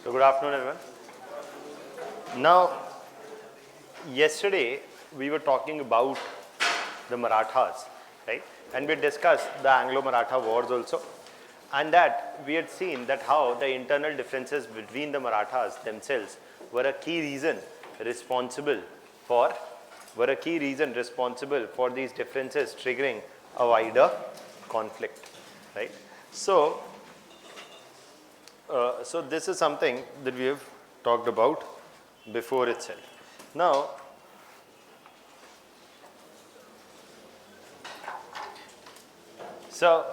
So good afternoon everyone. Now yesterday we were talking about the Marathas, right? And we discussed the Anglo-Maratha wars also, and that we had seen that how the internal differences between the Marathas themselves were a key reason responsible for these differences triggering a wider conflict, right? So this is something that we have talked about before itself. Now, so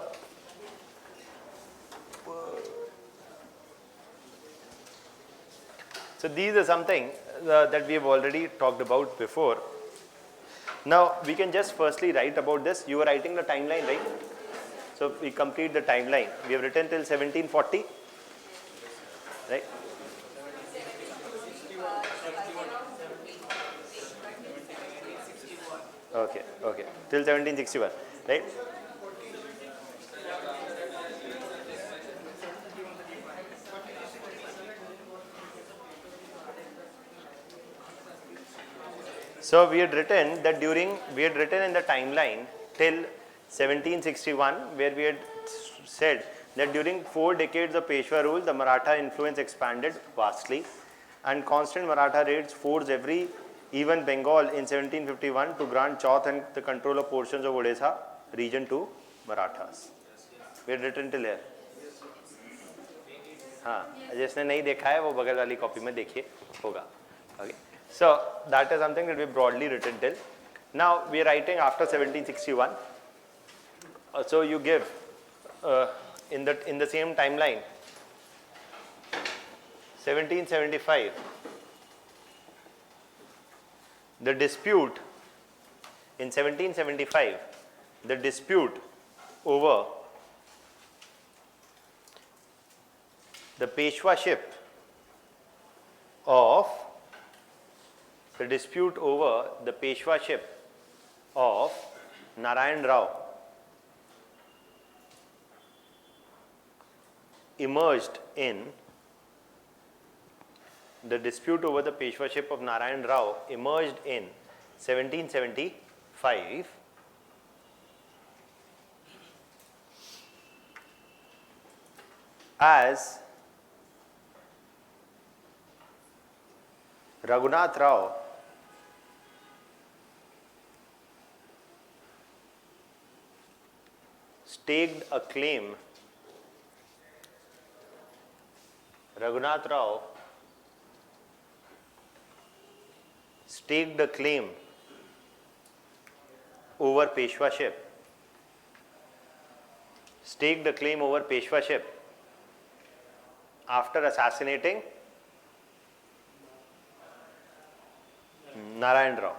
these are something that we have already talked about before. Now we can just firstly write about this. You were writing the timeline, right? So we complete the timeline. We have written till 1740, right? Okay, till 1761, right? So we had written in the timeline till 1761, where we had said that during 4 decades of Peshwa rule, the Maratha influence expanded vastly, and constant Maratha raids forced even Bengal in 1751 to grant Chauth and the control of portions of Odisha region to Marathas. We had written till here. हाँ, जिसने नहीं देखा है वो बगल वाली copy में देखिए होगा. Okay. So that is something that we broadly written till. Now we are writing after 1761. So you give in the same timeline 1775. The dispute in 1775, the dispute over the Peshwaship of Narayan Rao emerged in the dispute over the Peshwaship of Narayan Rao emerged in 1775 as Raghunath Rao staked a claim over Peshwaship after assassinating Narayan Rao.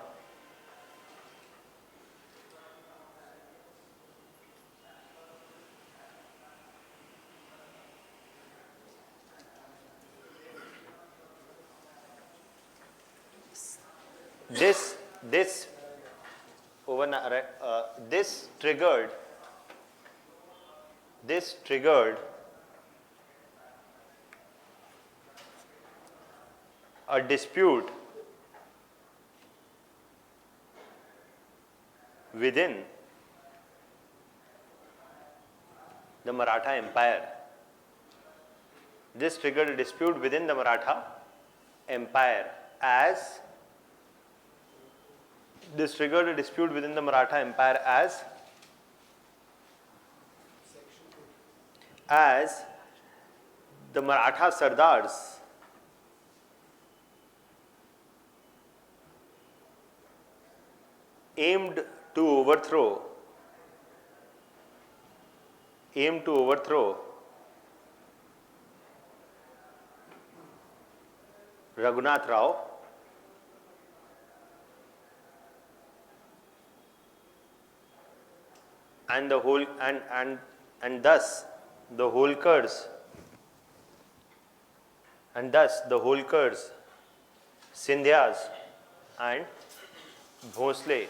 This triggered a dispute within the Maratha Empire. This triggered a dispute within the Maratha Empire as the Maratha Sardars aimed to overthrow Raghunath Rao and thus the Holkars, Scindias and Bhosle.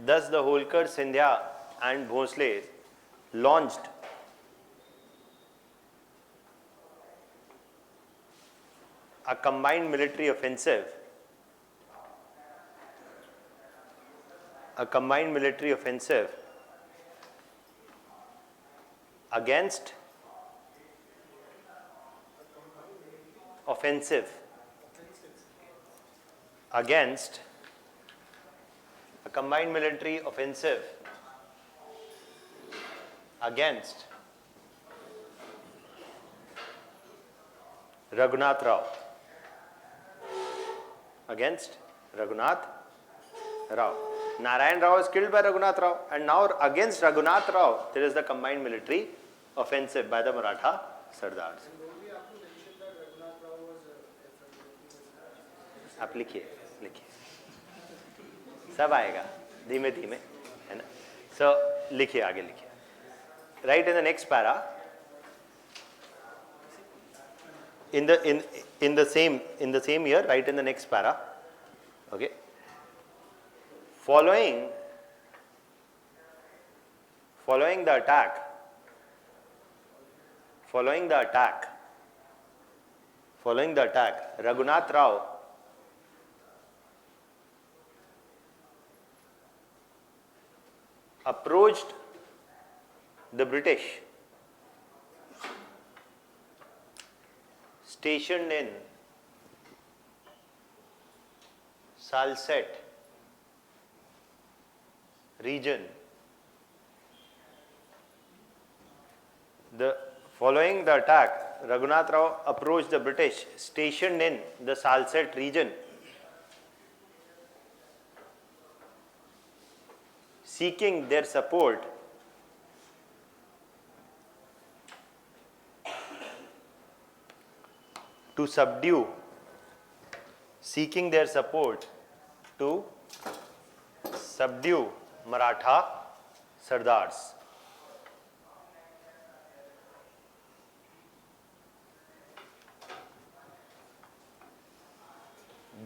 Thus the Holkar, Scindia and Bhosle launched a combined military offensive against against a combined military offensive against Raghunath Rao. Against Raghunath Rao. Narayan Rao is killed by Raghunath Rao, and now against Raghunath Rao there is the combined military offensive by the Maratha Sardars. आप लिखिए सब आएगा धीमे धीमे है ना. So लिखिए आगे लिखिए. Right in the next para, in the same year, right in the next para, okay. Following the attack, Raghunath Rao approached the British stationed in Salsette region. Following the attack, Raghunath Rao approached the British stationed in the Salsette region, seeking their support to subdue Maratha Sardars.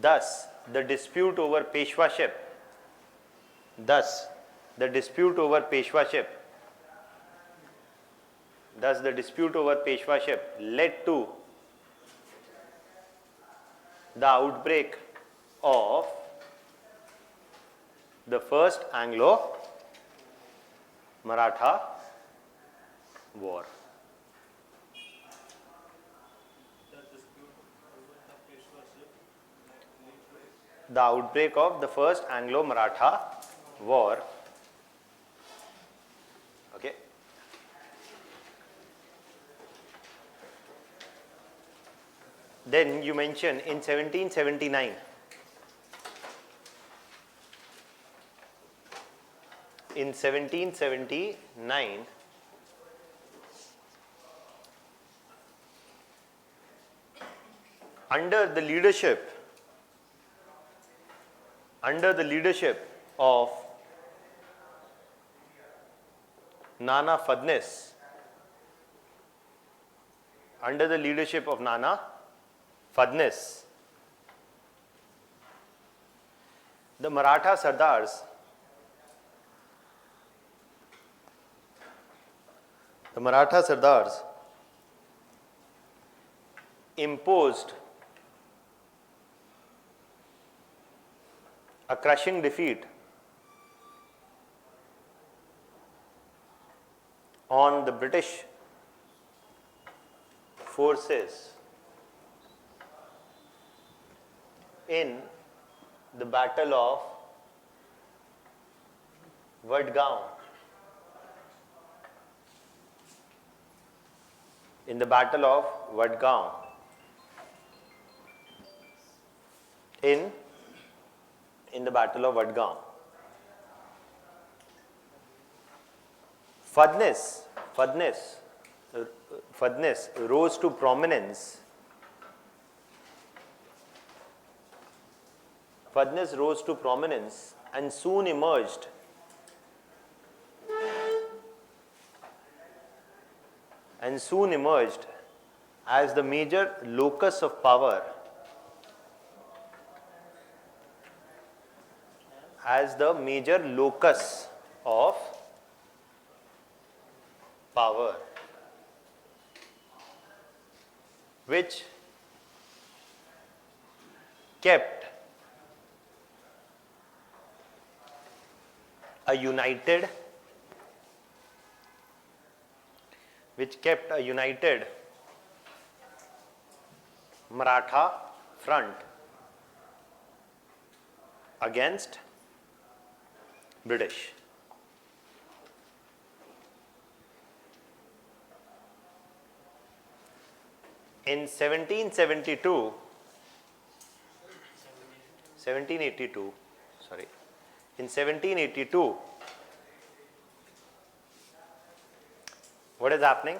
Thus, the dispute over Peshwaship led to the outbreak of the First Anglo-Maratha War. The outbreak of the First Anglo-Maratha War. Okay. Then you mention in 1779. In 1779, under the leadership of Nana Fadnis, the Maratha Sardars imposed a crushing defeat on the British forces in the Battle of Vadgaon. In the Battle of Vadgaon. In the Battle of Vadgaon. Fadnis rose to prominence. And soon emerged as the major locus of power which kept a united Maratha front against British. In 1782, in 1782, what is happening?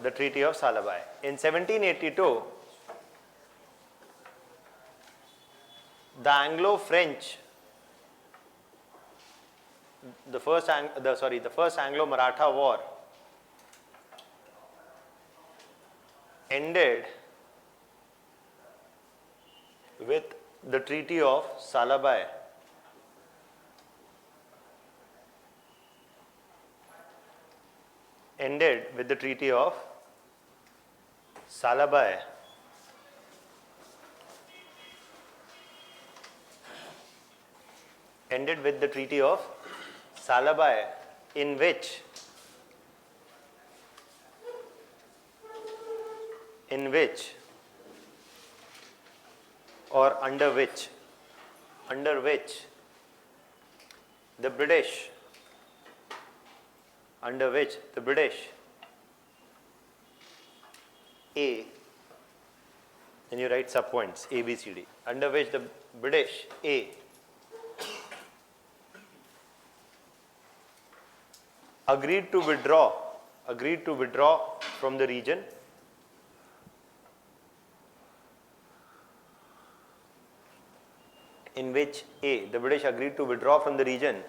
The Treaty of Salabai. In 1782, the Anglo-French, the first Anglo-Maratha War ended with the Treaty of Salabai. Ended with the Treaty of Salabai. Ended with the Treaty of Salabai, in which or under which the British A, then you write subpoints A, B, C, D, under which the British A agreed to withdraw from the region in which the British agreed to withdraw from the region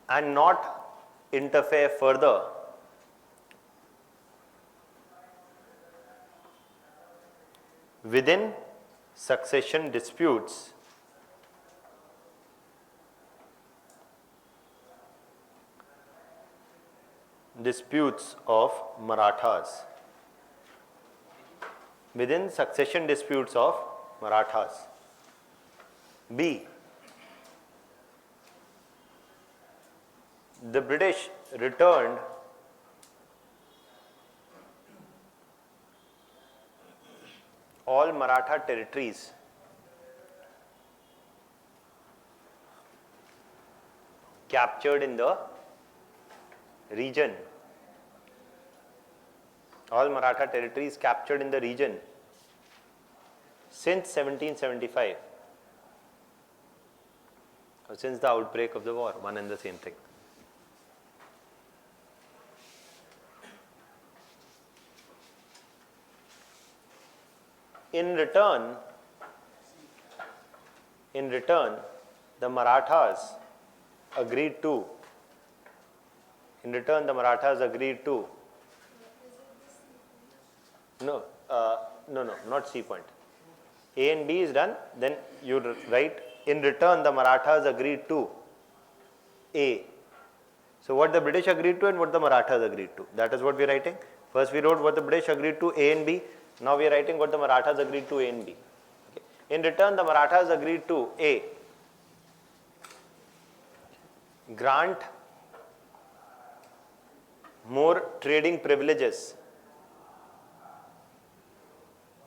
and not interfere further within succession disputes of Marathas. Within succession disputes of Marathas. B, the British returned all Maratha territories captured in the region. All Maratha territories captured in the region since 1775. Or since the outbreak of the war, one and the same thing. In return, the Marathas agreed to no, not C point. A and B is done, then you write, in return the Marathas agreed to A. So what the British agreed to and what the Marathas agreed to, that is what we are writing. First we wrote what the British agreed to, A and B. Now we are writing what the Marathas agreed to, A and B. Okay. In return the Marathas agreed to A, grant more trading privileges.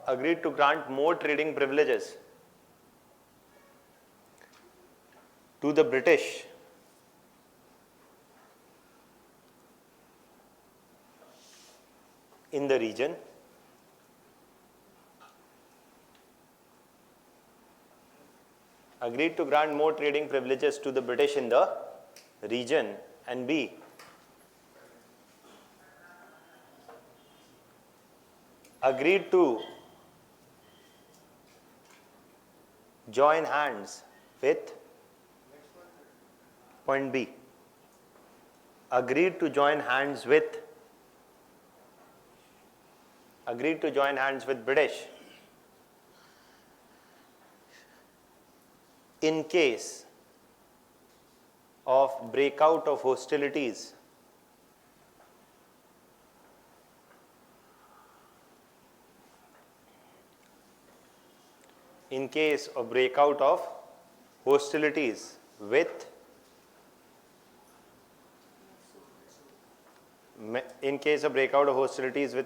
Agreed to grant more trading privileges to the British in the region. Agreed to grant more trading privileges to the British in the region. And B, agreed to join hands with point B. Agreed to join hands with British in case of breakout of hostilities in case of breakout of hostilities with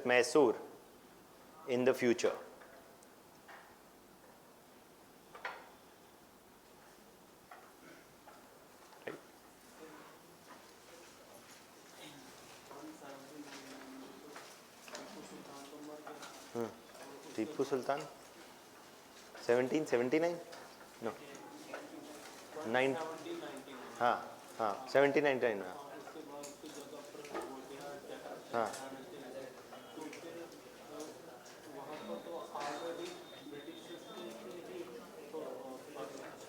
Mysore in the future. Tipu Sultan 1779 no 9 हाँ हाँ 1799 हाँ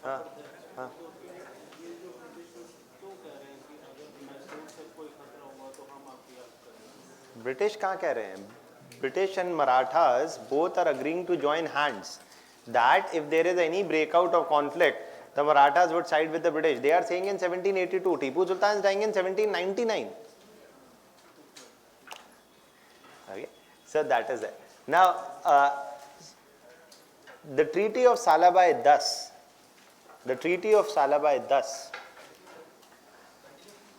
हाँ हाँ British कहाँ कह रहे हैं? British and Marathas both are agreeing to join hands. That if there is any breakout of conflict, the Marathas would side with the British. They are saying in 1782. Tipu Sultan is dying in 1799. Okay, so that is it. Now, the Treaty of Salabai thus. The Treaty of Salabai thus.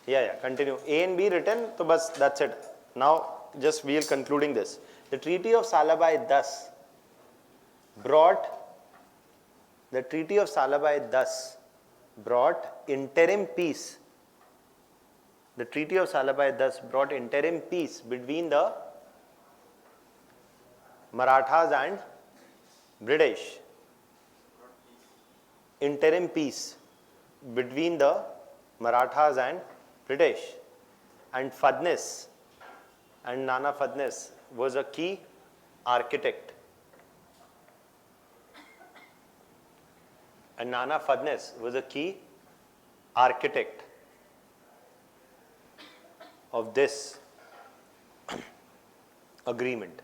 Yeah, continue. A and B written, so bas, that's it. Now, just we are concluding this. The Treaty of Salabai thus brought interim peace. The Treaty of Salabai thus brought interim peace between the Marathas and British. Interim peace between the Marathas and British. And Fadnis and Nana Fadnis was a key architect. And Nana Fadnis was a key architect of this agreement.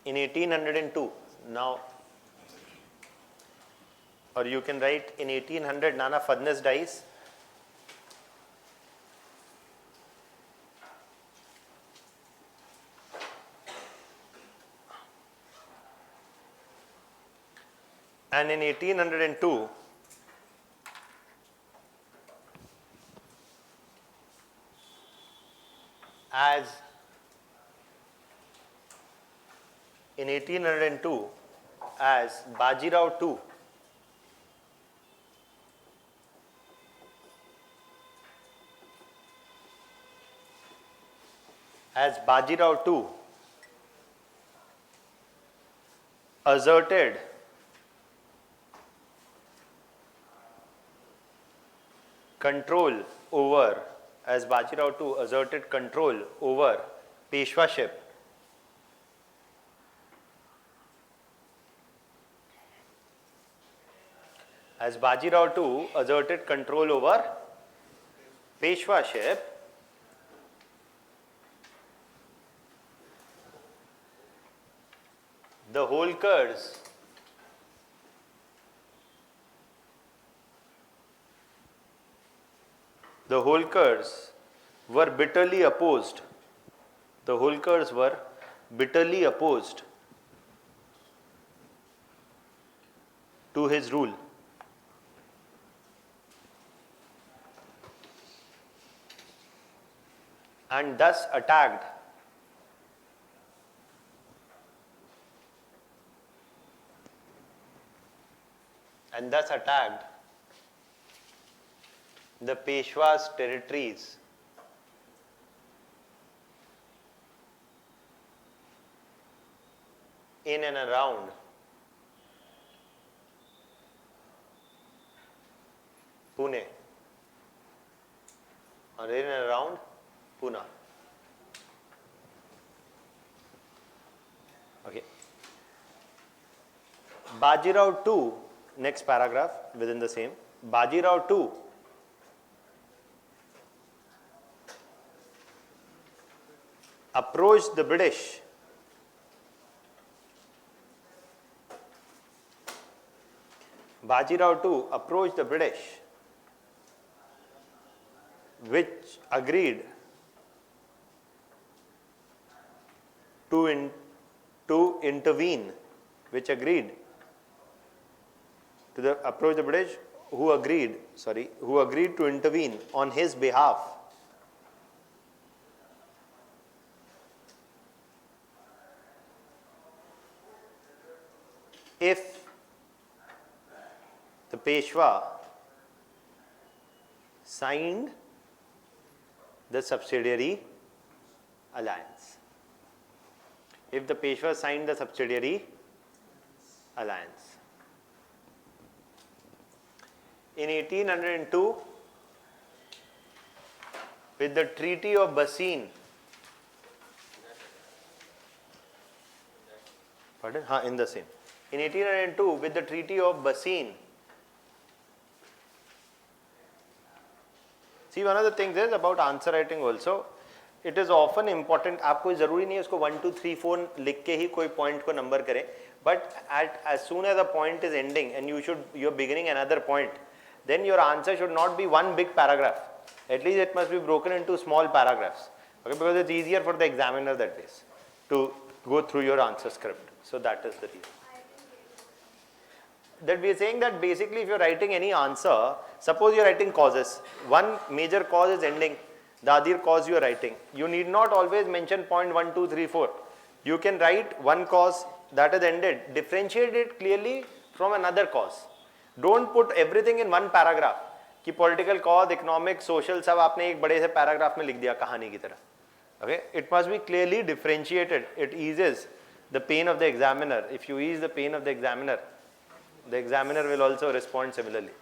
In 1802, now, or you can write in 1800, Nana Fadnis dies. And in 1802, as Bajirao II asserted control over, as Bajirao II asserted control over Peshwaship, as Bajirao II asserted control over Peshwaship, the Holkars were bitterly opposed. The Holkars were bitterly opposed to his rule. And thus attacked the Peshwa's territories in and around Pune or in and around Pune. Okay. Bajirao II, next paragraph within the same. Bajirao II approached the British which agreed to intervene, which agreed to approach the British, who agreed to intervene on his behalf. If the Peshwa signed the subsidiary alliance. If the Peshwa signed the subsidiary alliance. In 1802, with the Treaty of Bassein, pardon? In the same. In 1802, with the Treaty of Bassein, see, one of the things is about answer writing also, it is often important, आप कोई ज़रूरी नहीं है उसको 1 2 3 4 लिख के ही कोई point को number करें, but as soon as a point is ending and you're beginning another point, then your answer should not be one big paragraph. At least it must be broken into small paragraphs, okay, because it's easier for the examiner that way to go through your answer script. So that is the reason. That we are saying that basically if you are writing any answer, suppose you are writing causes, one major cause is ending, the other cause you are writing. You need not always mention point 1, 2, 3, 4. You can write one cause that is ended, differentiate it clearly from another cause. Don't put everything in one paragraph. कि political cause, economic, social सब आपने एक बड़े से paragraph में लिख दिया कहानी की तरह. Okay, it must be clearly differentiated. It eases the pain of the examiner. If you ease the pain of the examiner will also respond similarly,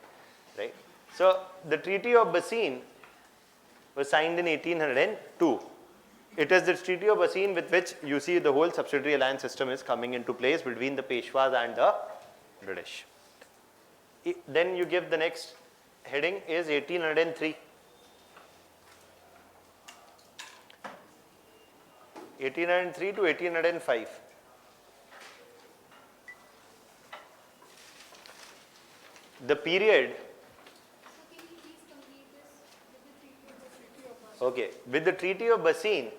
right? So the Treaty of Bassein was signed in 1802. It is the Treaty of Bassein with which you see the whole subsidiary alliance system is coming into place between the Peshwas and the British. Then you give the next heading is 1803. 1803 to 1805. The period, okay, with the Treaty of Bassein,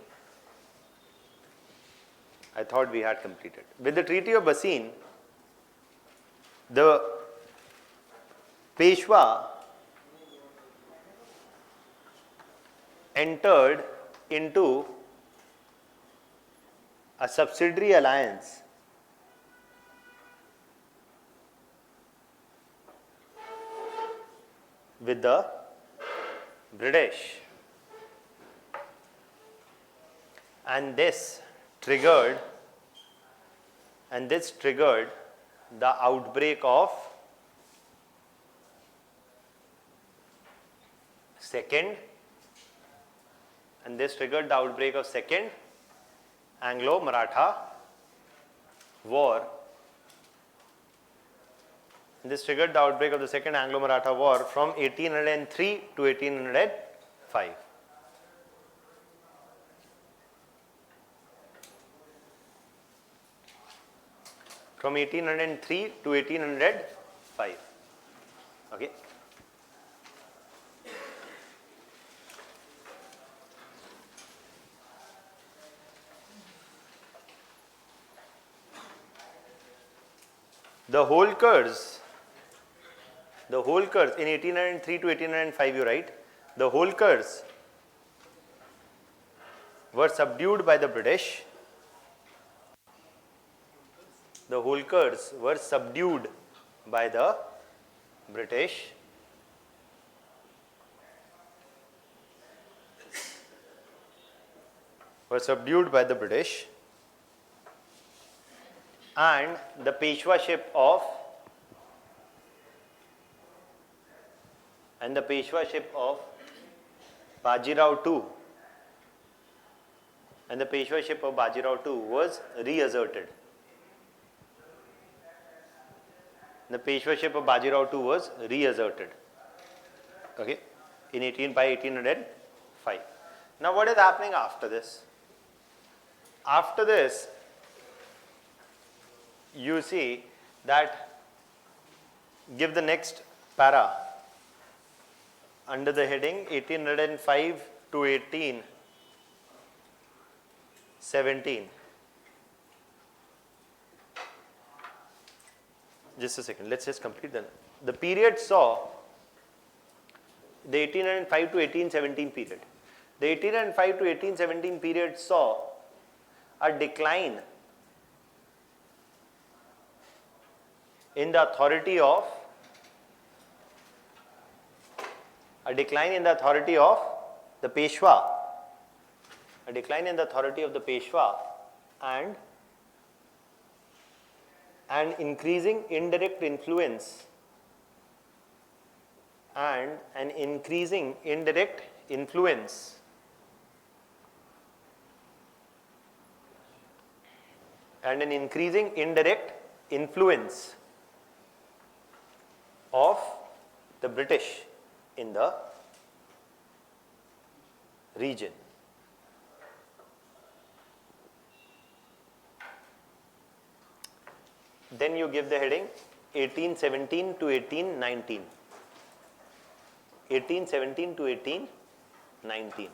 I thought we had completed. With the Treaty of Bassein, the Peshwa entered into a subsidiary alliance with the British, and this triggered the outbreak of second Anglo-Maratha War. This triggered the outbreak of the Second Anglo-Maratha War from 1803 to 1805. From 1803 to 1805. Okay. The whole curse in 1803 to 1805, you write, the whole curse were subdued by the British. The whole curse were subdued by the British. And the Peshwaship of Bajirao II was reasserted. Okay, by 1805. Now what is happening after this? After this, you see that, give the next para under the heading 1805 to 1817. just a second, let's just complete that. The period saw the 1805 to 1817 period. The 1805 to 1817 period saw a decline in the authority of the Peshwa, a decline in the authority of the Peshwa, and an increasing indirect influence of the British in the region. Then you give the heading 1817 to 1819. 1817 to 1819.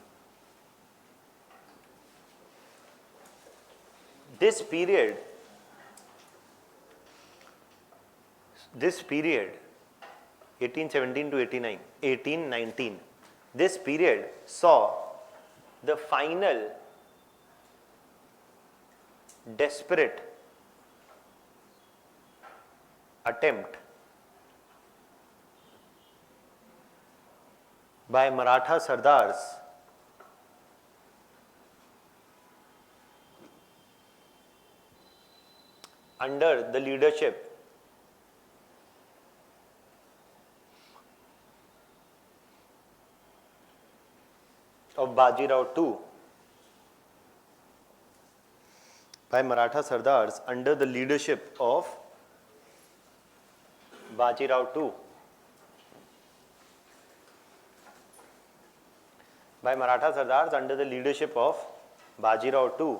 This period 1817 to 1819, this period saw the final desperate attempt by Maratha Sardars under the leadership of Bajirao II, by Maratha Sardars under the leadership of Bajirao II, by Maratha Sardars under the leadership of Bajirao II,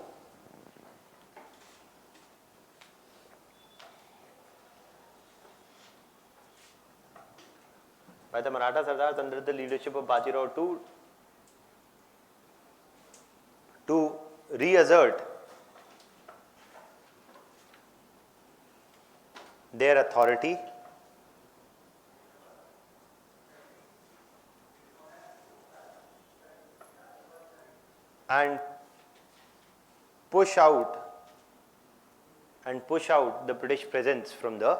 by the Maratha Sardars under the leadership of Bajirao II, to reassert their authority and push out the British presence from the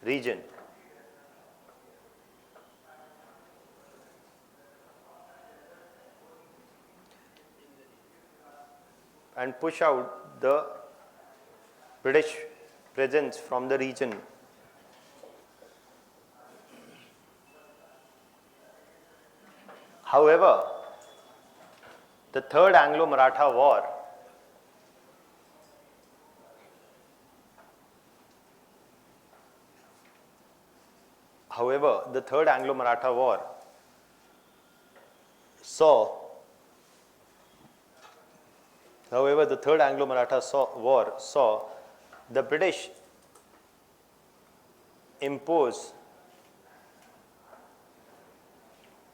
region. And push out the British presence from the region. However, the Third Anglo-Maratha War saw the British impose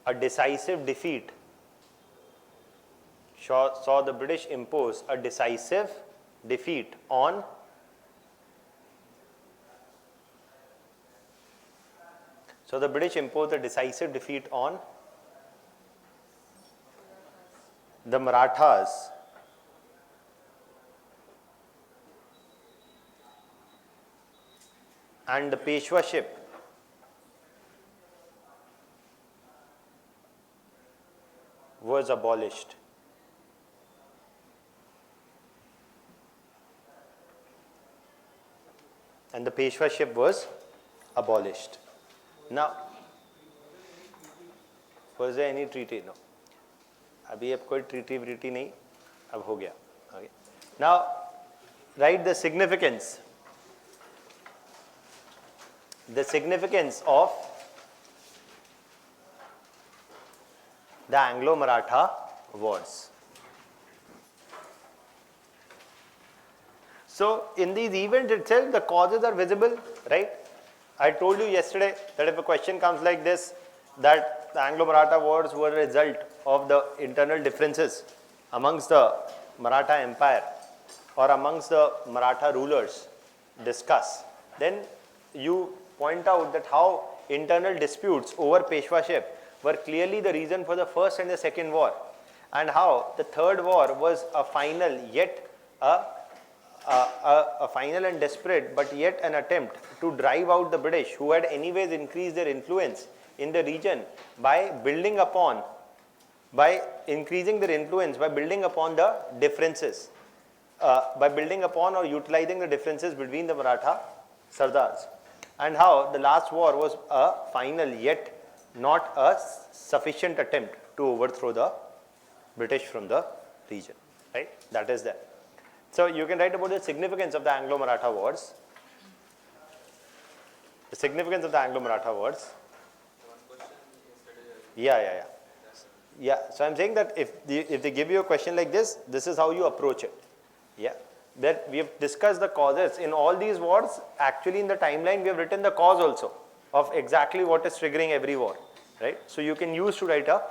a decisive defeat on the Marathas and the Peshwaship was abolished. And the Peshwaship was abolished. Now, was there any treaty? No. अभी अब कोई treaty नहीं, अब हो गया. Okay. Now, write the significance of the Anglo-Maratha wars. So, in these events itself, the causes are visible, right? I told you yesterday that if a question comes like this, that the Anglo-Maratha wars were a result of the internal differences amongst the Maratha Empire or amongst the Maratha rulers, discuss. Then you point out that how internal disputes over Peshwaship were clearly the reason for the first and the second war, and how the third war was a final yet a final and desperate but yet an attempt to drive out the British, who had anyways increased their influence in the region by increasing their influence by building upon the differences, by building upon or utilizing the differences between the Maratha Sardars, and how the last war was a final yet not a sufficient attempt to overthrow the British from the region, right? That is there. So you can write about the significance of the Anglo-Maratha wars. The significance of the Anglo-Maratha wars. Yeah. So I'm saying that if they give you a question like this, this is how you approach it. Yeah. That we have discussed the causes in all these wars. Actually, in the timeline, we have written the cause also of exactly what is triggering every war, right? So you can use to write a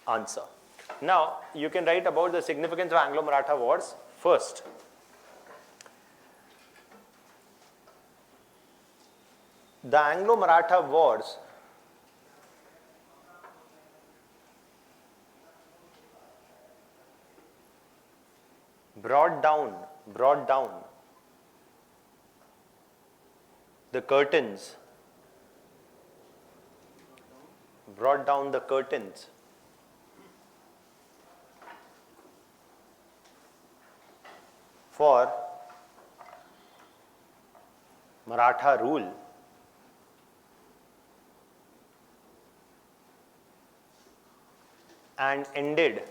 answer. Now you can write about the significance of Anglo-Maratha wars first. The Anglo-Maratha wars brought down the curtains for Maratha rule and ended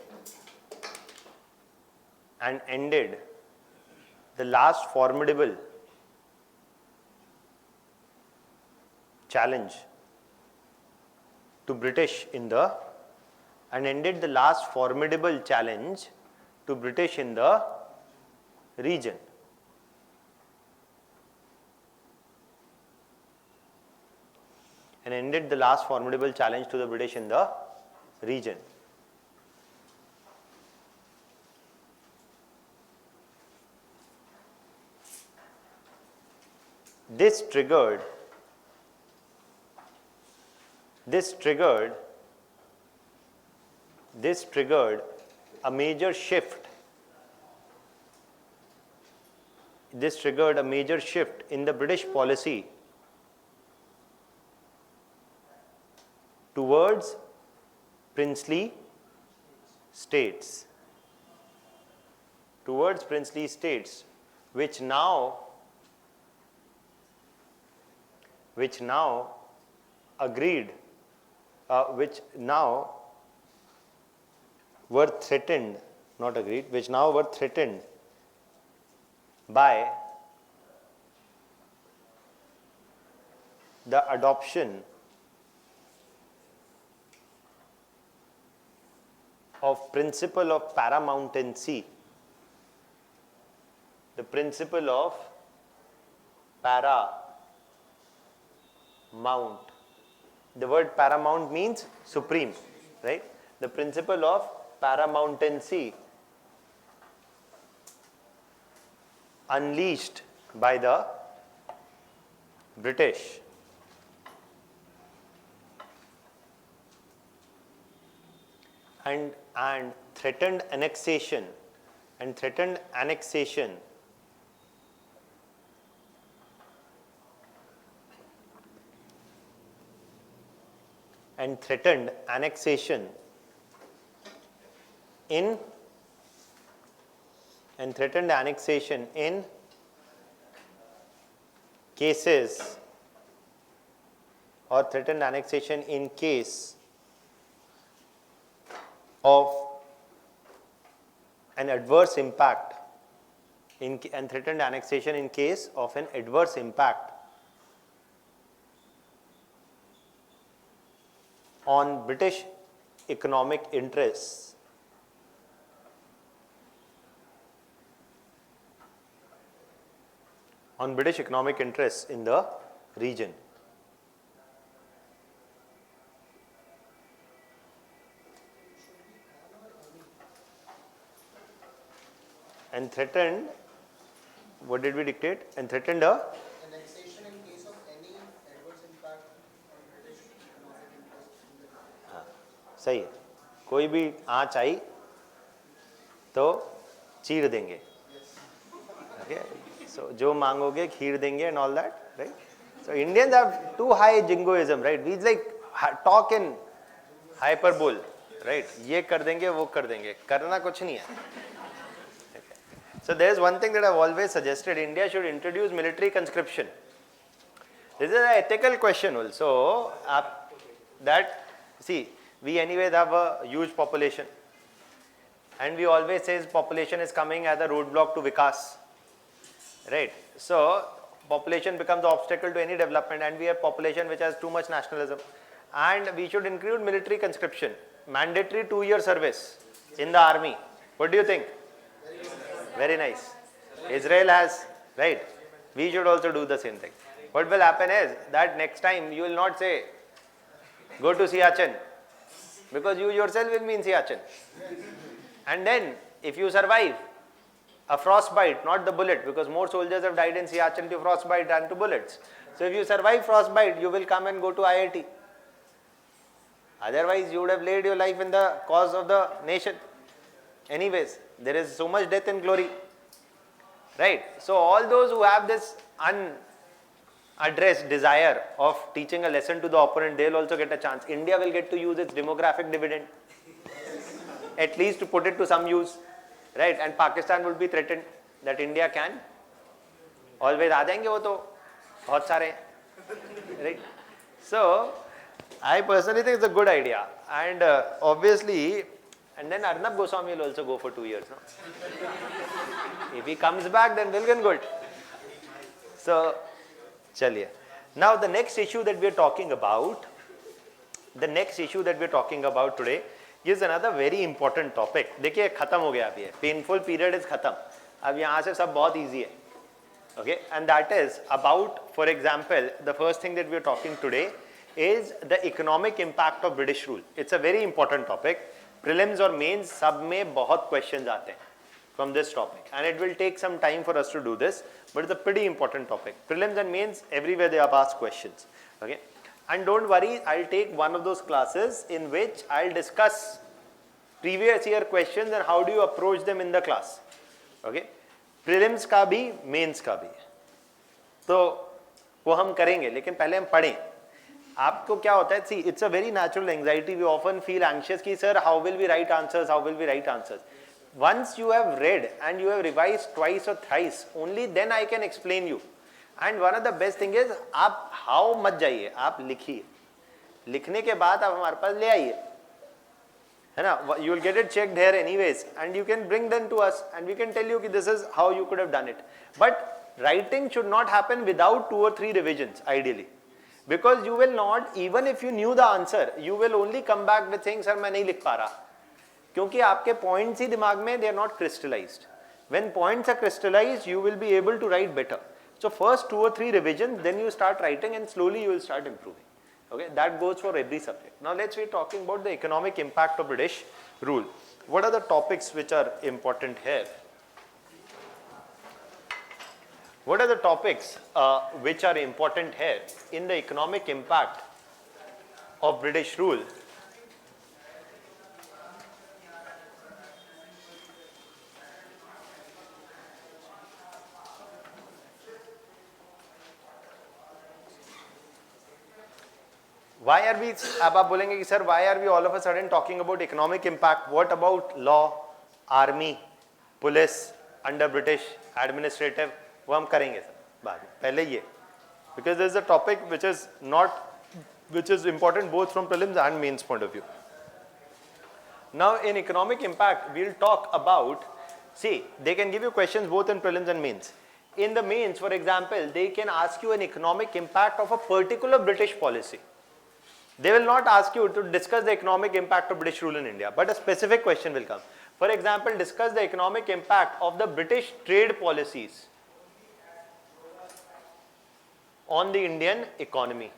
the last formidable challenge to British in the region. And ended the last formidable challenge to the British in the region. This triggered a major shift. This triggered a major shift in the British policy towards princely states, which now were threatened by the adoption of principle of paramountcy. The principle of paramount. The word paramount means supreme, right? The principle of paramountcy unleashed by the British and threatened annexation in cases or threatened annexation in case of an adverse impact and threatened annexation in case of an adverse impact on British economic interests. In the region. And threatened what did we dictate? And threatened a annexation in case of any adverse impact on British economic interest in the country. सही है, कोई भी आँच आई तो चीर देंगे. Okay, so जो मांगोगे खीर देंगे and all that, right? So Indians have too high jingoism, right? We like talk in hyperbole, right? ये कर देंगे वो कर देंगे, करना कुछ नहीं है. Okay. So there is one thing that I've always suggested: India should introduce military conscription. This is an ethical question also. That see, we anyways have a huge population, and we always say population is coming as a roadblock to vikas, right? So population becomes the obstacle to any development, and we have population which has too much nationalism, and we should include military conscription, mandatory 2-year service in the army. What do you think? Very nice. Israel has, right? We should also do the same thing. What will happen is that next time you will not say go to Siachen, because you yourself will be in Siachen, and then if you survive a frostbite, not the bullet, because more soldiers have died in Siachen to frostbite than to bullets. So if you survive frostbite, you will come and go to IIT. Otherwise, you would have laid your life in the cause of the nation. Anyways, there is so much death and glory, right? So all those who have this unaddressed desire of teaching a lesson to the opponent, they will also get a chance. India will get to use its demographic dividend, at least to put it to some use. Right, and Pakistan would be threatened that India can always आ जाएंगे वो तो बहुत सारे, right? So I personally think it's a good idea, and obviously, and then Arnab Goswami will also go for 2 years. No? If he comes back, then well and good. So, chaliye. Now the next issue that we are talking about, today is another very important topic. देखिए खत्म हो गया अभी है, painful period is खत्म, अब यहाँ से सब बहुत easy है. Okay, and that is about, for example, the first thing that we are talking today is the economic impact of British rule. It's a very important topic. Prelims और mains सब में बहुत questions आते हैं from this topic, and it will take some time for us to do this, but it's a pretty important topic. Prelims and mains, everywhere they have asked questions. Okay. And don't worry, I'll take one of those classes in which I'll discuss previous year questions and how do you approach them in the class. Okay? Prelims का भी, mains का भी. तो वो हम करेंगे, लेकिन पहले हम पढ़ें. आपको क्या होता है? See, it's a very natural anxiety. We often feel anxious कि sir, how will we write answers? How will we write answers? Once you have read and you have revised twice or thrice, only then I can explain you. And one of the best thing is, आप how मत जाइए, आप लिखिए. लिखने के बाद आप हमारे पास ले आइए, है ना? You will get it checked here anyways, and you can bring them to us, and we can tell you that this is how you could have done it. But writing should not happen without 2 or 3 revisions, ideally, because you will not, even if you knew the answer, you will only come back with saying, sir, मैं नहीं लिख पा रहा, क्योंकि आपके points ही दिमाग में, they are not crystallized. When points are crystallized, you will be able to write better. So first 2 or 3 revisions, then you start writing, and slowly you will start improving. Okay, that goes for every subject. Now let's be talking about the economic impact of British rule. What are the topics which are important here? What are the topics which are important here in the economic impact of British rule? Why are we, अब आप बोलेंगे कि sir, why are we all of a sudden talking about economic impact? What about law, army, police under British administrative? वो हम करेंगे sir बाद में, पहले ये, because there is a topic which is important both from prelims and mains point of view. Now in economic impact, we'll talk about, see, they can give you questions both in prelims and mains. In the mains, for example, they can ask you an economic impact of a particular British policy. They will not ask you to discuss the economic impact of British rule in India, but a specific question will come. For example, discuss the economic impact of the British trade policies on the Indian economy.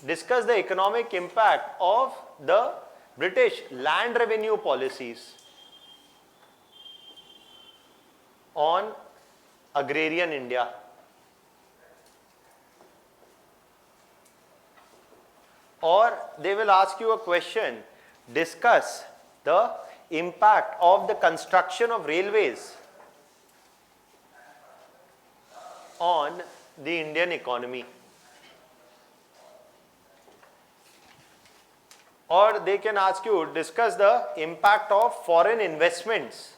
Discuss the economic impact of the British land revenue policies on agrarian India. Or they will ask you a question, discuss the impact of the construction of railways on the Indian economy. Or they can ask you, discuss the impact of foreign investments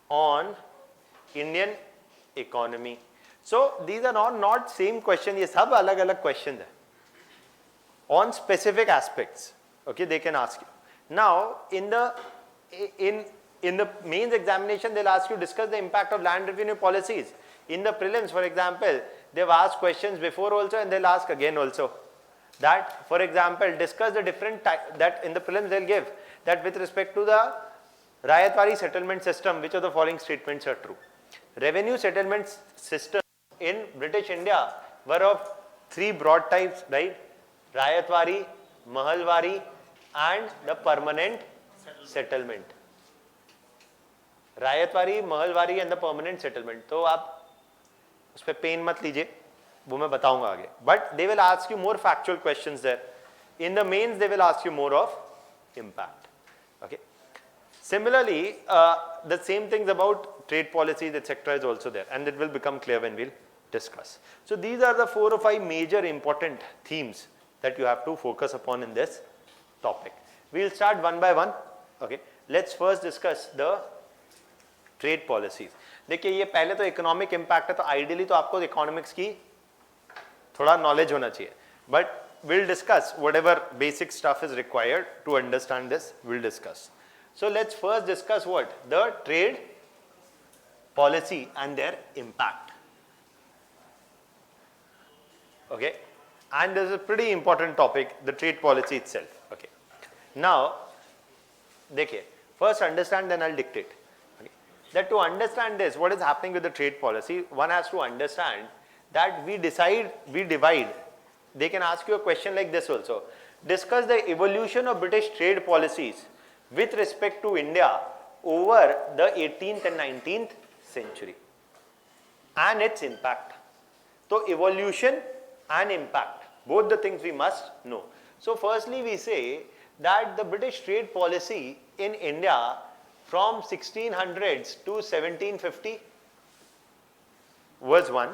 on Indian economy. So these are not same question, ये सब अलग अलग questions है on specific aspects. Okay, they can ask you. Now in the mains examination, they'll ask you discuss the impact of land revenue policies. In the prelims, for example, they've asked questions before also and they'll ask again also. That, for example, discuss the different type, that in the prelims they'll give that with respect to the Rayatwari settlement system, which of the following statements are true. Revenue settlement system in British India were of three broad types, right? Rayatwari, Mahalwari and the permanent settlement. Rayatwari, Mahalwari and the permanent settlement. तो आप उस पर pen मत लीजिए, वो मैं बताऊंगा आगे. But they will ask you more factual questions there. In the mains, they will ask you more of impact. Okay. Similarly, the same things about trade policies, etc. is also there, and it will become clear when we'll discuss. So these are the 4 or 5 major important themes that you have to focus upon in this topic. We'll start one by one. Okay. Let's first discuss the trade policies. देखिए ये पहले तो economic impact है, तो ideally तो आपको economics की थोड़ा नॉलेज होना चाहिए, but will discuss whatever basic stuff is required to understand this, will discuss. So let's first discuss what the trade policy and their impact. Okay, and this is a pretty important topic, the trade policy itself. Okay, now देखिए first understand, then I'll dictate. That to understand this, what is happening with the trade policy, one has to understand that we divide. They can ask you a question like this also. Discuss the evolution of British trade policies with respect to India over the 18th and 19th century and its impact. So evolution and impact, both the things we must know. So firstly we say that the British trade policy in India from 1600s to 1750 was one.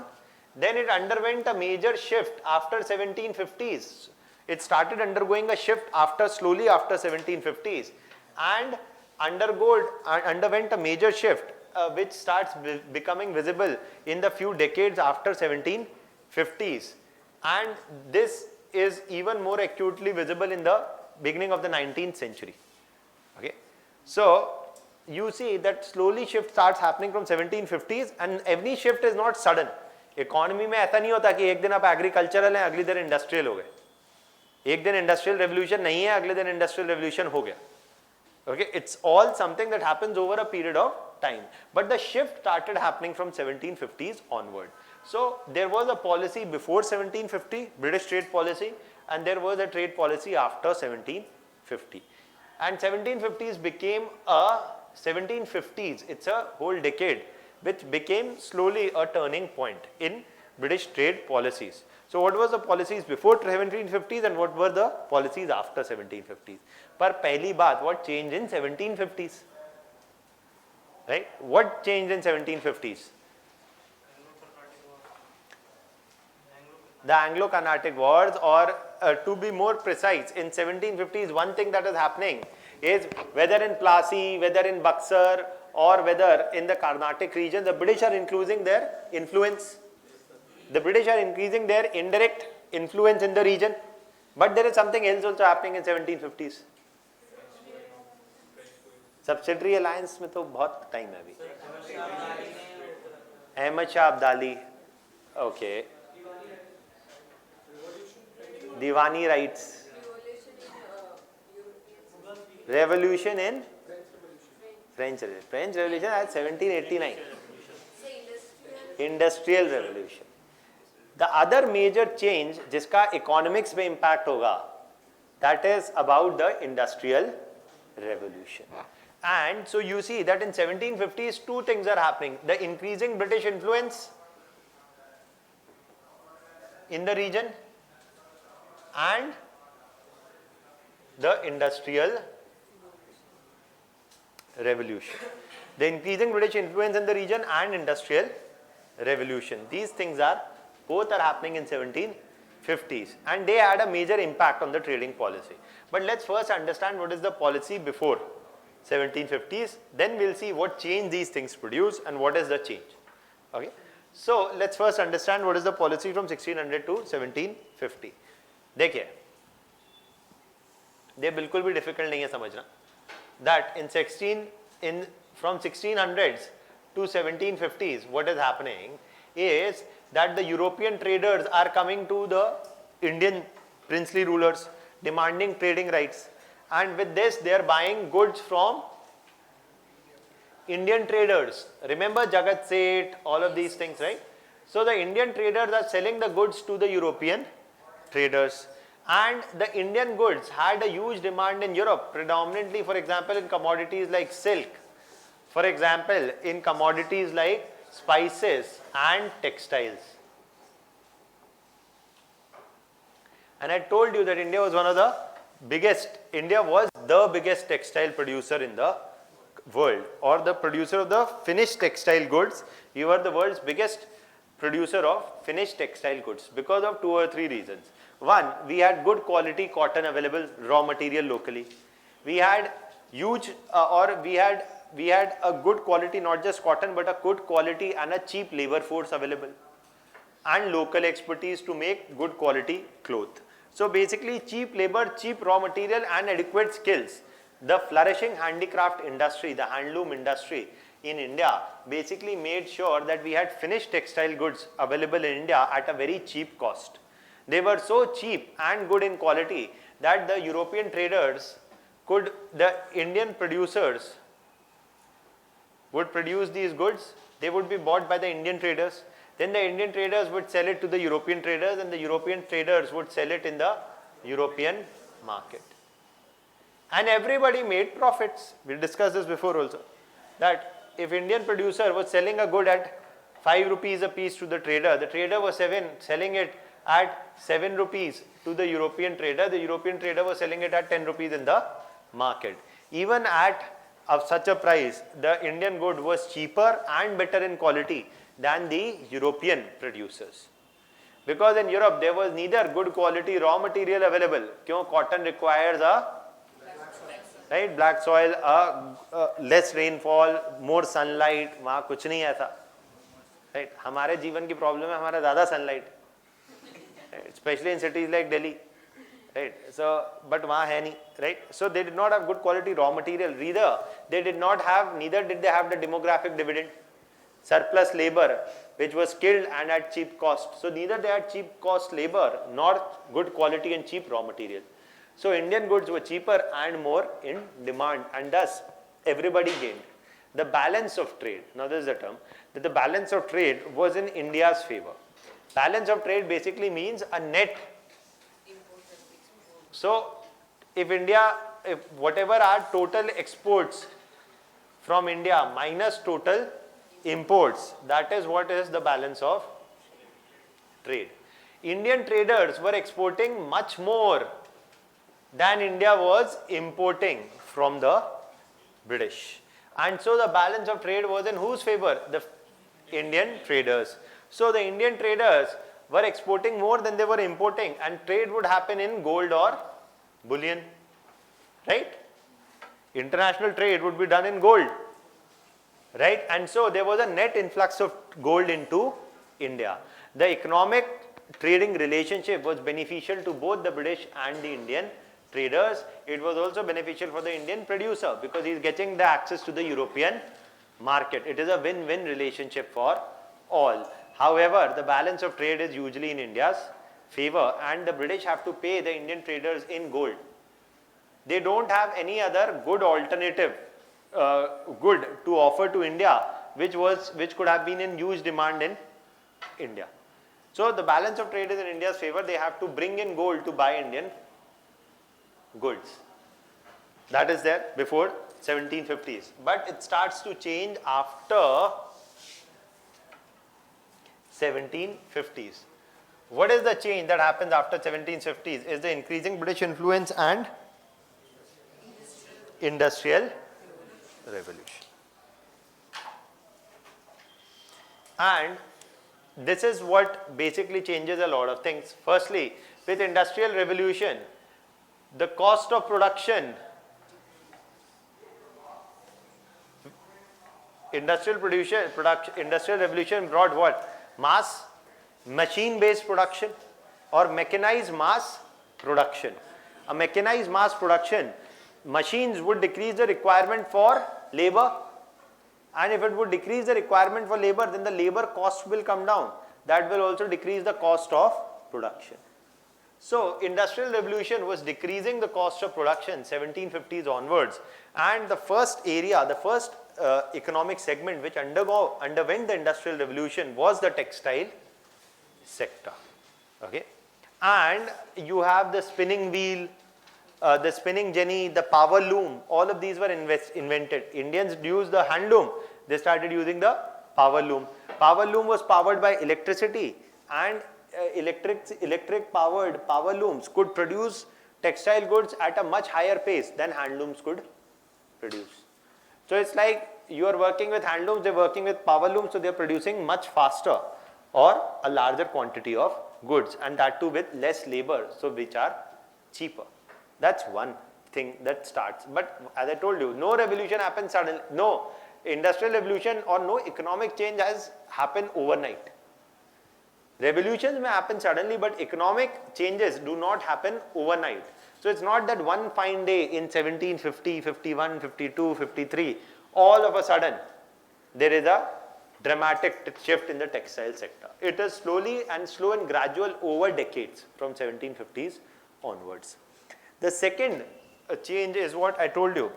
Then it underwent a major shift after 1750s. It started undergoing a shift slowly after 1750s and underwent a major shift which starts becoming visible in the few decades after 1750s. And this is even more acutely visible in the beginning of the 19th century. Okay, so you see that slowly shift starts happening from 1750s, and every shift is not sudden. Economy में ऐसा नहीं होता कि एक दिन आप agricultural हैं, अगले दिन industrial हो गए. एक दिन industrial revolution नहीं है, अगले दिन industrial revolution हो गया. Okay, it's all something that happens over a period of time. But the shift started happening from 1750s onward. So there was a policy before 1750, British trade policy, and there was a trade policy after 1750. And 1750s became a 1750s, it's a whole decade which became slowly a turning point in British trade policies. So what was the policies before 1750s and what were the policies after 1750s? पर पहली बात, what changed in 1750s? Right? What changed in 1750s? The Anglo-Carnatic Wars, or to be more precise, in 1750s, one thing that is happening is whether in Plassey, whether in Buxar, or whether in the Carnatic region, the British are increasing their influence. The British are increasing their indirect influence in the region. But there is something else also happening in 1750s. Subsidiary alliance में तो बहुत time है अभी. Ahmad Shah Abdali, okay. Diwani rights. Revolution in French Revolution at 1789. Industrial Revolution. The other major change जिसका economics में impact होगा, that is about the industrial revolution. And so you see that in 1750s, two things are happening. The increasing British influence in the region and the industrial revolution. The increasing British influence in the region and industrial revolution. These things are, both are happening in 1750s, and they had a major impact on the trading policy. But let's first understand what is the policy before 1750s, then we'll see what change these things produce and what is the change. Okay. So let's first understand what is the policy from 1600 to 1750. देखिए, ये बिल्कुल भी difficult नहीं है समझना. That from 1600s to 1750s, what is happening is that the European traders are coming to the Indian princely rulers demanding trading rights, and with this they are buying goods from Indian traders. Remember Jagat Seth, all of these things, right? So the Indian traders are selling the goods to the European traders, and the Indian goods had a huge demand in Europe, predominantly, for example, in commodities like silk, for example, in commodities like spices and textiles. And I told you that India was the biggest textile producer in the world, or the producer of the finished textile goods. We were the world's biggest producer of finished textile goods because of 2 or 3 reasons. One, we had good quality cotton available, raw material locally. We had we had a good quality, not just cotton, but a good quality and a cheap labor force available, and local expertise to make good quality cloth. So basically, cheap labor, cheap raw material and adequate skills. The flourishing handicraft industry, the handloom industry in India basically made sure that we had finished textile goods available in India at a very cheap cost. They were so cheap and good in quality that the European traders the Indian producers would produce these goods, they would be bought by the Indian traders. Then the Indian traders would sell it to the European traders, and the European traders would sell it in the European market. And everybody made profits. We discussed this before also. That if Indian producer was selling a good at 5 rupees a piece to the trader was selling it at 7 rupees to the European trader was selling it at 10 rupees in the market. Even at such a price, the Indian good was cheaper and better in quality than the European producers. Because in Europe there was neither good quality raw material available. Because cotton requires black soil, less rainfall, more sunlight. वहाँ कुछ नहीं ऐसा. Right? हमारे जीवन की problem है हमारा ज़्यादा sunlight. Right? Especially in cities like Delhi. Right? So, but वहाँ है नहीं. Right? So they did not have good quality raw material. Neither did they have the demographic dividend. Surplus labor, which was skilled and at cheap cost. So neither they had cheap cost labor nor good quality and cheap raw material. So Indian goods were cheaper and more in demand, and thus everybody gained. The balance of trade, now this is the term, that the balance of trade was in India's favor. Balance of trade basically means a net. So if whatever are total exports from India minus total imports, that is what is the balance of trade. Indian traders were exporting much more than India was importing from the British. And so the balance of trade was in whose favor? The Indian traders. So the Indian traders were exporting more than they were importing, and trade would happen in gold or bullion. Right? International trade would be done in gold. Right? And so there was a net influx of gold into India. The economic trading relationship was beneficial to both the British and the Indian traders. It was also beneficial for the Indian producer because he is getting the access to the European market. It is a win-win relationship for all. However, the balance of trade is usually in India's favor, and the British have to pay the Indian traders in gold. They don't have any other good alternative good to offer to India, which could have been in huge demand in India. So the balance of trade is in India's favor. They have to bring in gold to buy Indian goods. That is there before 1750s, but it starts to change after 1750s. What is the change that happens after 1750s? Is the increasing British influence and industrial revolution. And this is what basically changes a lot of things. Firstly, with industrial revolution, the cost of production, industrial revolution brought what? Mass, machine-based production or mechanized mass production. A mechanized mass production, machines would decrease the requirement for labor, and if it would decrease the requirement for labor, then the labor cost will come down. That will also decrease the cost of production. So industrial revolution was decreasing the cost of production 1750s onwards, and the first area, the first economic segment which underwent the industrial revolution was the textile sector. Okay, and you have the spinning wheel, the spinning jenny, the power loom, all of these were invented. Indians used the hand loom, they started using the power loom. Power loom was powered by electricity, and electric powered power looms could produce textile goods at a much higher pace than hand looms could produce. So it's like you are working with hand looms, they're working with power looms, so they're producing much faster or a larger quantity of goods, and that too with less labor, so which are cheaper. That's one thing that starts. But as I told you, no revolution happens suddenly. No industrial revolution or no economic change has happened overnight. Revolutions may happen suddenly, but economic changes do not happen overnight. So it's not that one fine day in 1750, 51, 52, 53, all of a sudden there is a dramatic shift in the textile sector. It is slow and gradual over decades from 1750s onwards. The second change is what I told you,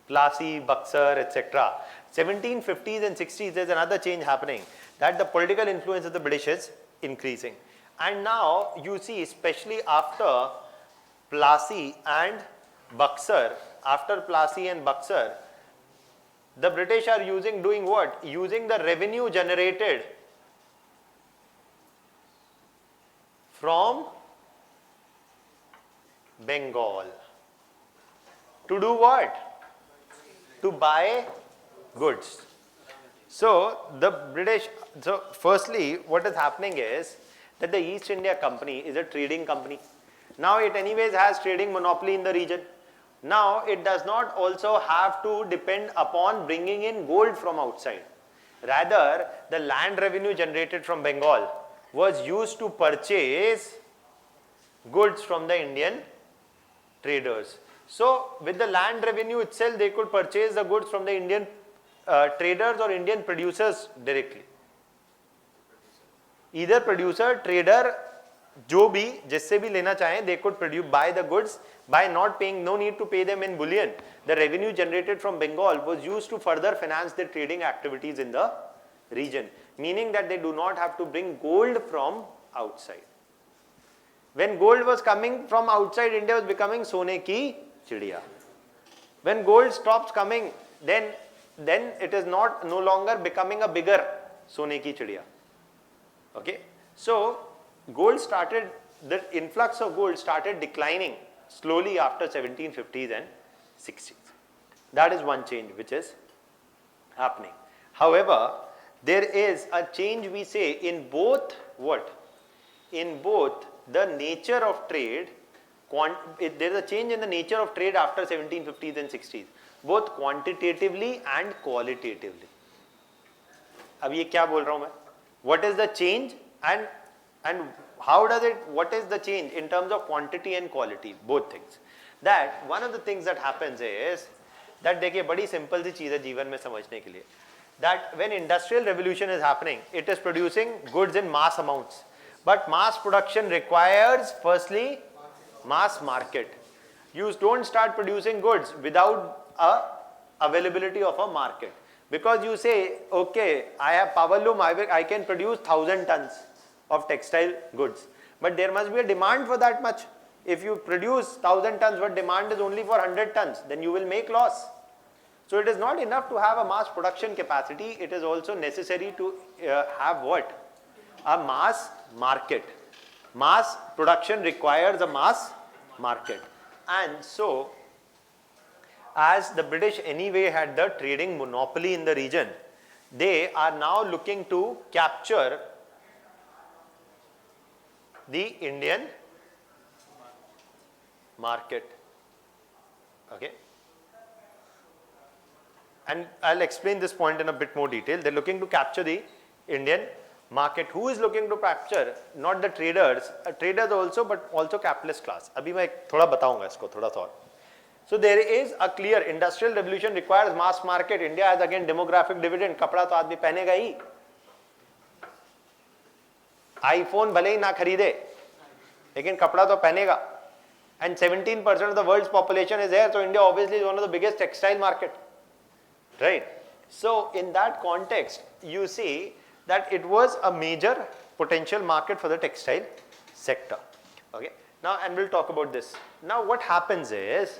Plassey, Buxar, etc. 1750s and 60s, there's another change happening, that the political influence of the British is increasing. And now you see, especially after Plassey and Buxar, the British are doing what? Using the revenue generated from Bengal to do what? To buy goods. So firstly, what is happening is that the East India Company is a trading company. Now it anyways has trading monopoly in the region. Now it does not also have to depend upon bringing in gold from outside. Rather, the land revenue generated from Bengal was used to purchase goods from the Indian traders. So with the land revenue itself, they could purchase the goods from the Indian traders or Indian producers directly. Either producer, trader, जो भी जिससे भी लेना चाहें, they could buy the goods by not paying, no need to pay them in bullion. The revenue generated from Bengal was used to further finance their trading activities in the region, meaning that they do not have to bring gold from outside. When gold was coming from outside, India was becoming sone ki chidiya. When gold stops coming, then it is no longer becoming a bigger sone ki chidiya. Okay, so the influx of gold started declining slowly after 1750s and 60s. That is one change which is happening. However, there is a change, we say, in both what? In both the nature of trade, there is a change in the nature of trade after 1750s and 60s, both quantitatively and qualitatively. अब ये क्या बोल रहा हूँ मैं? What is the change and how does it, what is the change in terms of quantity and quality, both things? That one of the things that happens is that देखिए बड़ी simple सी चीज़ है जीवन में समझने के लिए, that when industrial revolution is happening, it is producing goods in mass amounts, but mass production requires firstly mass market. You don't start producing goods without availability of a market, because you say, okay, I have power loom, I can produce 1,000 tons of textile goods, but there must be a demand for that much. If you produce 1000 tons but demand is only for 100 tons, then you will make loss. So it is not enough to have a mass production capacity, it is also necessary to have what? A mass market. Mass production requires a mass market. And so, as the British anyway had the trading monopoly in the region, they are now looking to capture the Indian market. Okay. And I'll explain this point in a bit more detail. They're looking to capture the Indian market. Who is looking to capture? Not the traders, traders also, but also capitalist class. अभी मैं थोड़ा बताऊंगा इसको थोड़ा सा. So there is a clear industrial revolution requires mass market. India has again demographic dividend. कपड़ा तो आदमी पहनेगा ही. आईफोन भले ही ना खरीदे, लेकिन कपड़ा तो पहनेगा. And 17% of the world's population is here. So India obviously is one of the biggest textile market. Right. So in that context, you see that it was a major potential market for the textile sector. Okay. Now, and we'll talk about this. Now, what happens is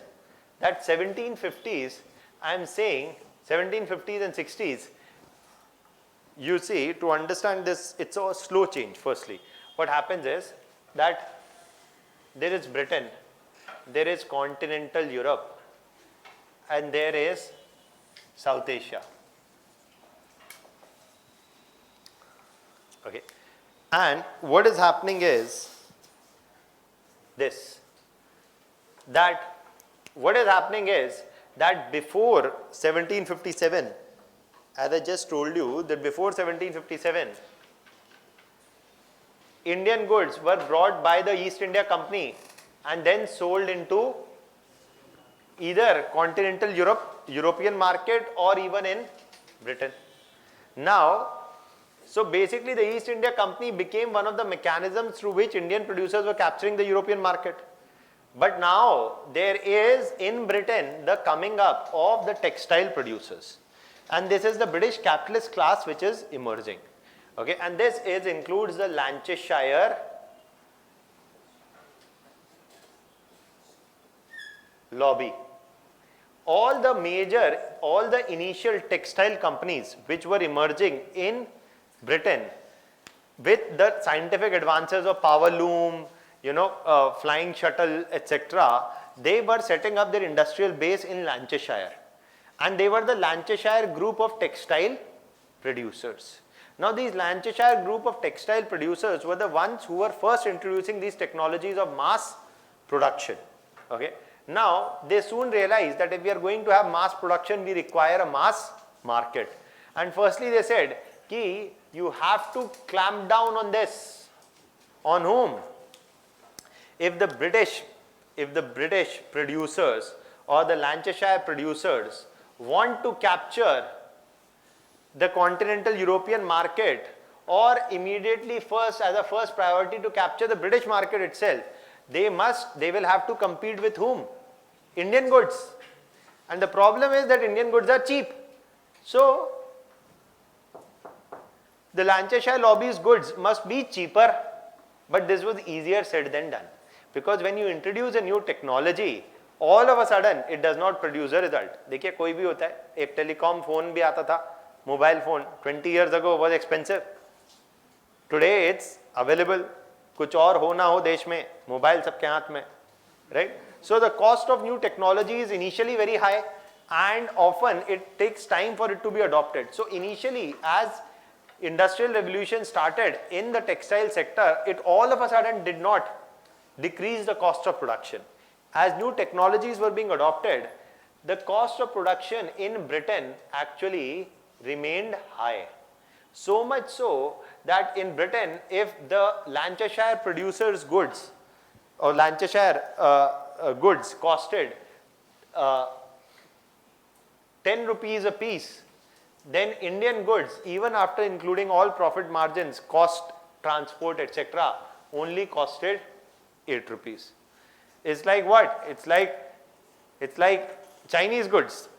that 1750s, I am saying 1750s and 60s, you see, to understand this, it's a slow change. Firstly, what happens is that there is Britain, there is continental Europe, and there is South Asia. Okay. And what is happening is this, that what is happening is that before 1757, as I just told you, that before 1757, Indian goods were brought by the East India Company and then sold into either continental European market or even in Britain. Now, so basically the East India Company became one of the mechanisms through which Indian producers were capturing the European market. But now there is in Britain the coming up of the textile producers, and this is the British capitalist class which is emerging. Okay, and this includes the Lancashire lobby. All the initial textile companies which were emerging in Britain with the scientific advances of power loom, flying shuttle, etc., they were setting up their industrial base in Lancashire. And they were the Lancashire group of textile producers. Now, these Lancashire group of textile producers were the ones who were first introducing these technologies of mass production. Okay. Now, they soon realized that if we are going to have mass production, we require a mass market. And firstly, they said, ki you have to clamp down on this. On whom? If the British producers or the Lancashire producers want to capture the continental European market, or immediately first as a first priority to capture the British market itself, they will have to compete with whom? Indian goods. And the problem is that Indian goods are cheap. So the Lancashire lobby's goods must be cheaper, but this was easier said than done. Because when you introduce a new technology, all of a sudden it does not produce a result. देखिए कोई भी होता है, एक telecom phone भी आता था, mobile phone 20 years ago was expensive. Today it's available. कुछ और हो ना हो देश में, मोबाइल सबके हाथ में, right? So the cost of new technology is initially very high, and often it takes time for it to be adopted. So initially, as industrial revolution started in the textile sector, it all of a sudden did not decrease the cost of production. As new technologies were being adopted, the cost of production in Britain actually remained high. So much so that in Britain, if the Lancashire producers' goods or Lancashire goods costed 10 rupees a piece, then Indian goods, even after including all profit margins, cost, transport, etc., only costed 8 rupees. It's like what? It's like Chinese goods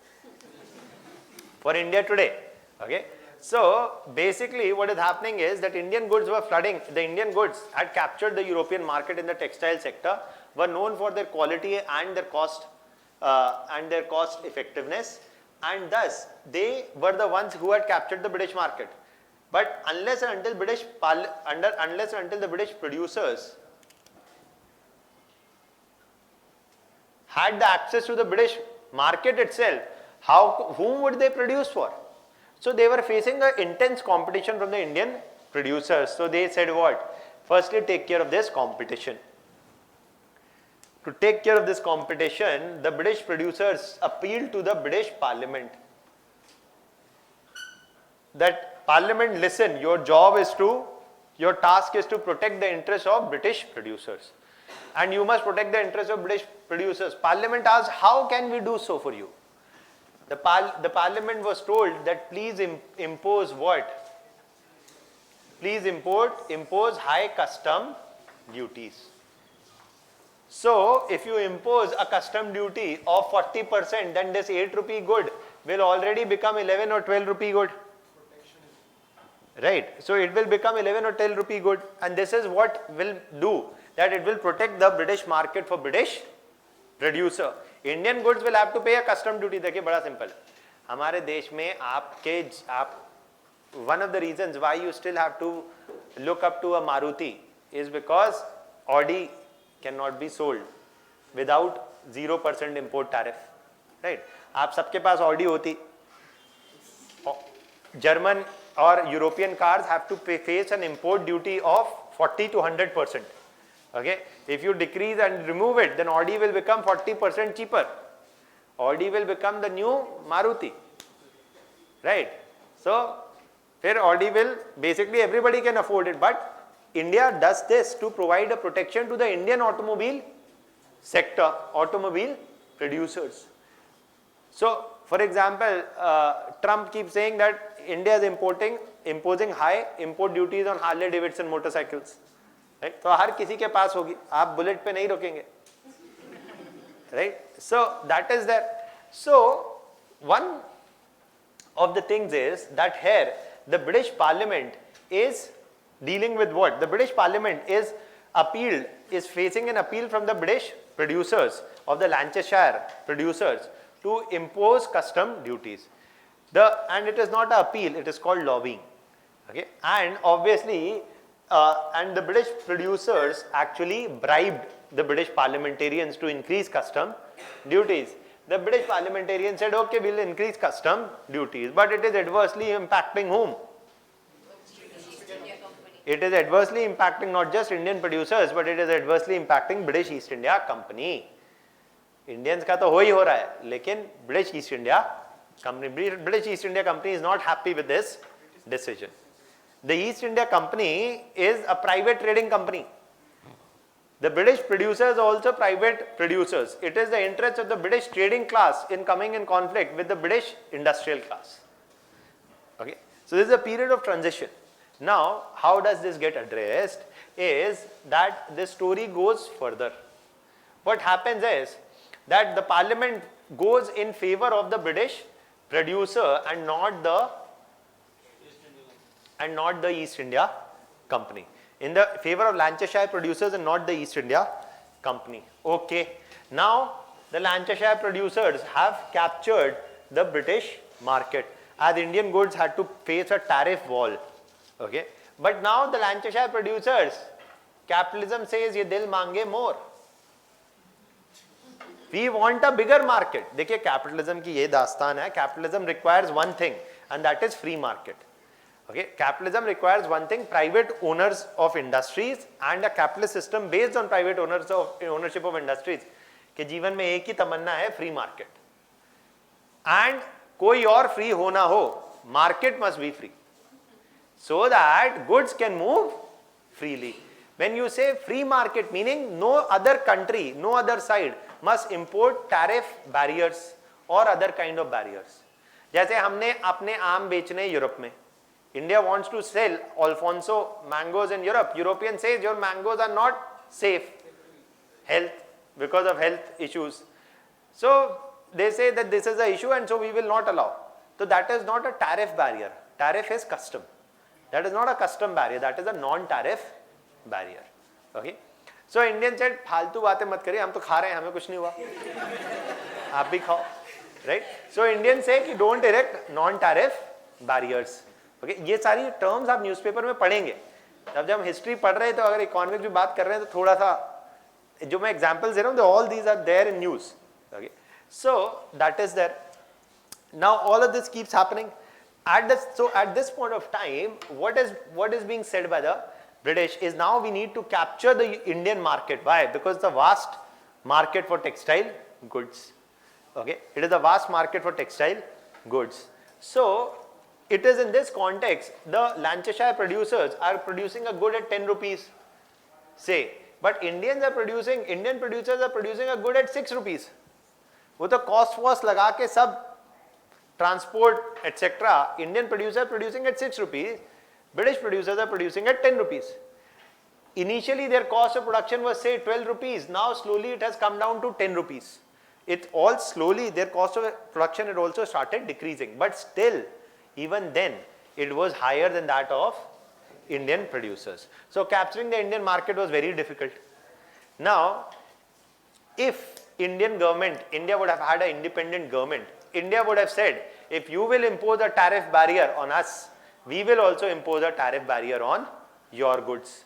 for India today. Okay. So basically what is happening is that Indian goods were flooding, the Indian goods had captured the European market in the textile sector, were known for their quality and their cost effectiveness, and thus they were the ones who had captured the British market. But unless and until the British producers had the access to the British market itself, whom would they produce for? So they were facing an intense competition from the Indian producers. So they said what? Firstly, take care of this competition. To take care of this competition, the British producers appealed to the British Parliament. That Parliament, listen, your task is to protect the interests of British producers. And you must protect the interests of British producers. Parliament asked, how can we do so for you? The Parliament was told that please impose what? Please impose high custom duties. So, if you impose a custom duty of 40%, then this 8 rupee good will already become 11 or 12 rupee good. Right? So, it will become 11 or 12 rupee good, and this is what will do, that it will protect the British market for British producer. Indian goods will have to pay a custom duty. देखिए बड़ा simple है. हमारे देश में one of the reasons why you still have to look up to a Maruti is because Audi cannot be sold without 0% import tariff. Right? आप सबके पास Audi होती. German or European cars have to face an import duty of 40 to 100%. Okay, if you decrease and remove it, then Audi will become 40% cheaper. Audi will become the new Maruti, right? So, here Audi will, basically everybody can afford it, but India does this to provide a protection to the Indian automobile sector, automobile producers. So, for example, Trump keeps saying that India is imposing high import duties on Harley Davidson motorcycles. Right? तो हर किसी के पास होगी, आप bullet पे नहीं रोकेंगे. Right? So that is there. So one of the things is that here the British Parliament is dealing with what? The British Parliament is facing an appeal from the British producers of the Lancashire producers to impose custom duties. And it is not an appeal, it is called lobbying. Okay? And obviously, and the British producers actually bribed the British parliamentarians to increase custom duties. The British parliamentarians said, okay, we'll increase custom duties, but it is adversely impacting whom? It is adversely impacting not just Indian producers, but it is adversely impacting British East India Company. Indians का तो हो ही हो रहा है, लेकिन British East India Company is not happy with this decision. The East India Company is a private trading company. The British producers are also private producers. It is the interest of the British trading class in coming in conflict with the British industrial class. Okay? So this is a period of transition. Now, how does this get addressed? Is that this story goes further. What happens is that the Parliament goes in favor of the British producer and not the East India Company. In the favor of Lancashire producers and not the East India Company. Okay. Now, the Lancashire producers have captured the British market, as Indian goods had to face a tariff wall. Okay. But now the Lancashire producers, capitalism says, ye dil mange more. We want a bigger market. देखिए capitalism की ये दास्तान है. Capitalism requires one thing, and that is free market. Okay, capitalism requires one thing: private owners of industries and a capitalist system based on private ownership of industries. कि जीवन में एक ही तमन्ना है, free market. And कोई और free हो ना हो, market must be free, so that goods can move freely. When you say free market, meaning no other country, no other side must import tariff barriers or other kind of barriers. जैसे हमने अपने आम बेचने Europe में, India wants to sell Alfonso mangoes in Europe. European says your mangoes are not safe, because of health issues. So they say that this is an issue, and so we will not allow. So that is not a tariff barrier. Tariff is custom. That is not a custom barrier, that is a non-tariff barrier. Okay. So Indian said, फालतू बातें मत करिए, हम तो खा रहे हैं, हमें कुछ नहीं हुआ, आप भी खाओ, right? So Indian say कि don't erect non-tariff barriers. Okay, ये सारी terms आप newspaper में पढ़ेंगे. जब हम history पढ़ रहे हैं तो अगर economics की बात कर रहे हैं तो थोड़ा सा जो मैं examples दे रहा हूँ, all these are there in news. Okay, so that is there. Now all of this keeps happening. At this point of time, what is being said by the British is now we need to capture the Indian market. Why? Because the vast market for textile goods. Okay, it is a vast market for textile goods. So it is in this context the Lancashire producers are producing a good at 10 rupees, say, but Indian producers are producing a good at 6 rupees. वो तो cost लगा के सब transport etc. Indian producer producing at 6 rupees, British producers are producing at 10 rupees. Initially their cost of production was say 12 rupees, now slowly it has come down to 10 rupees. It all slowly, their cost of production had also started decreasing, but still even then it was higher than that of Indian producers. So capturing the Indian market was very difficult. Now if India would have had an independent government, India would have said, if you will impose a tariff barrier on us, we will also impose a tariff barrier on your goods.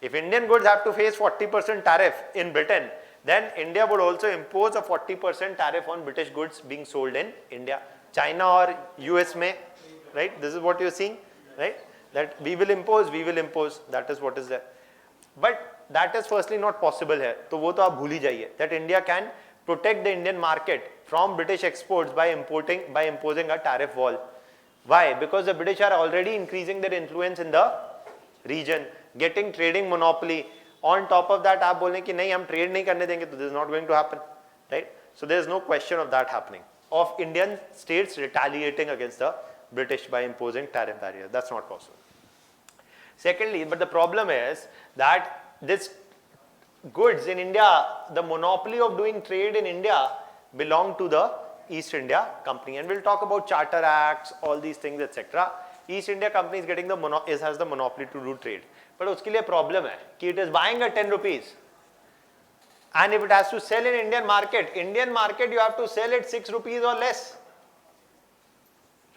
If Indian goods have to face 40% tariff in Britain, then India would also impose a 40% tariff on British goods being sold in India. China or US may, right? This is what you're seeing, right? That we will impose, that is what is there. But that is firstly not possible here. So वो तो आप भूल ही जाइए that India can protect the Indian market from British exports by imposing a tariff wall. Why? Because the British are already increasing their influence in the region, getting trading monopoly. On top of that, आप बोलें कि नहीं हम trade नहीं करने देंगे, तो this is not going to happen, right? So there is no question of that happening, of Indian states retaliating against the British by imposing tariff barriers. That's not possible. Secondly, but the problem is that this goods in India, the monopoly of doing trade in India belong to the East India Company, and we'll talk about Charter Acts, all these things, etc. East India Company is getting has the monopoly to do trade, but उसके लिए problem है कि it is buying at 10 rupees, and if it has to sell in Indian market you have to sell at 6 rupees or less,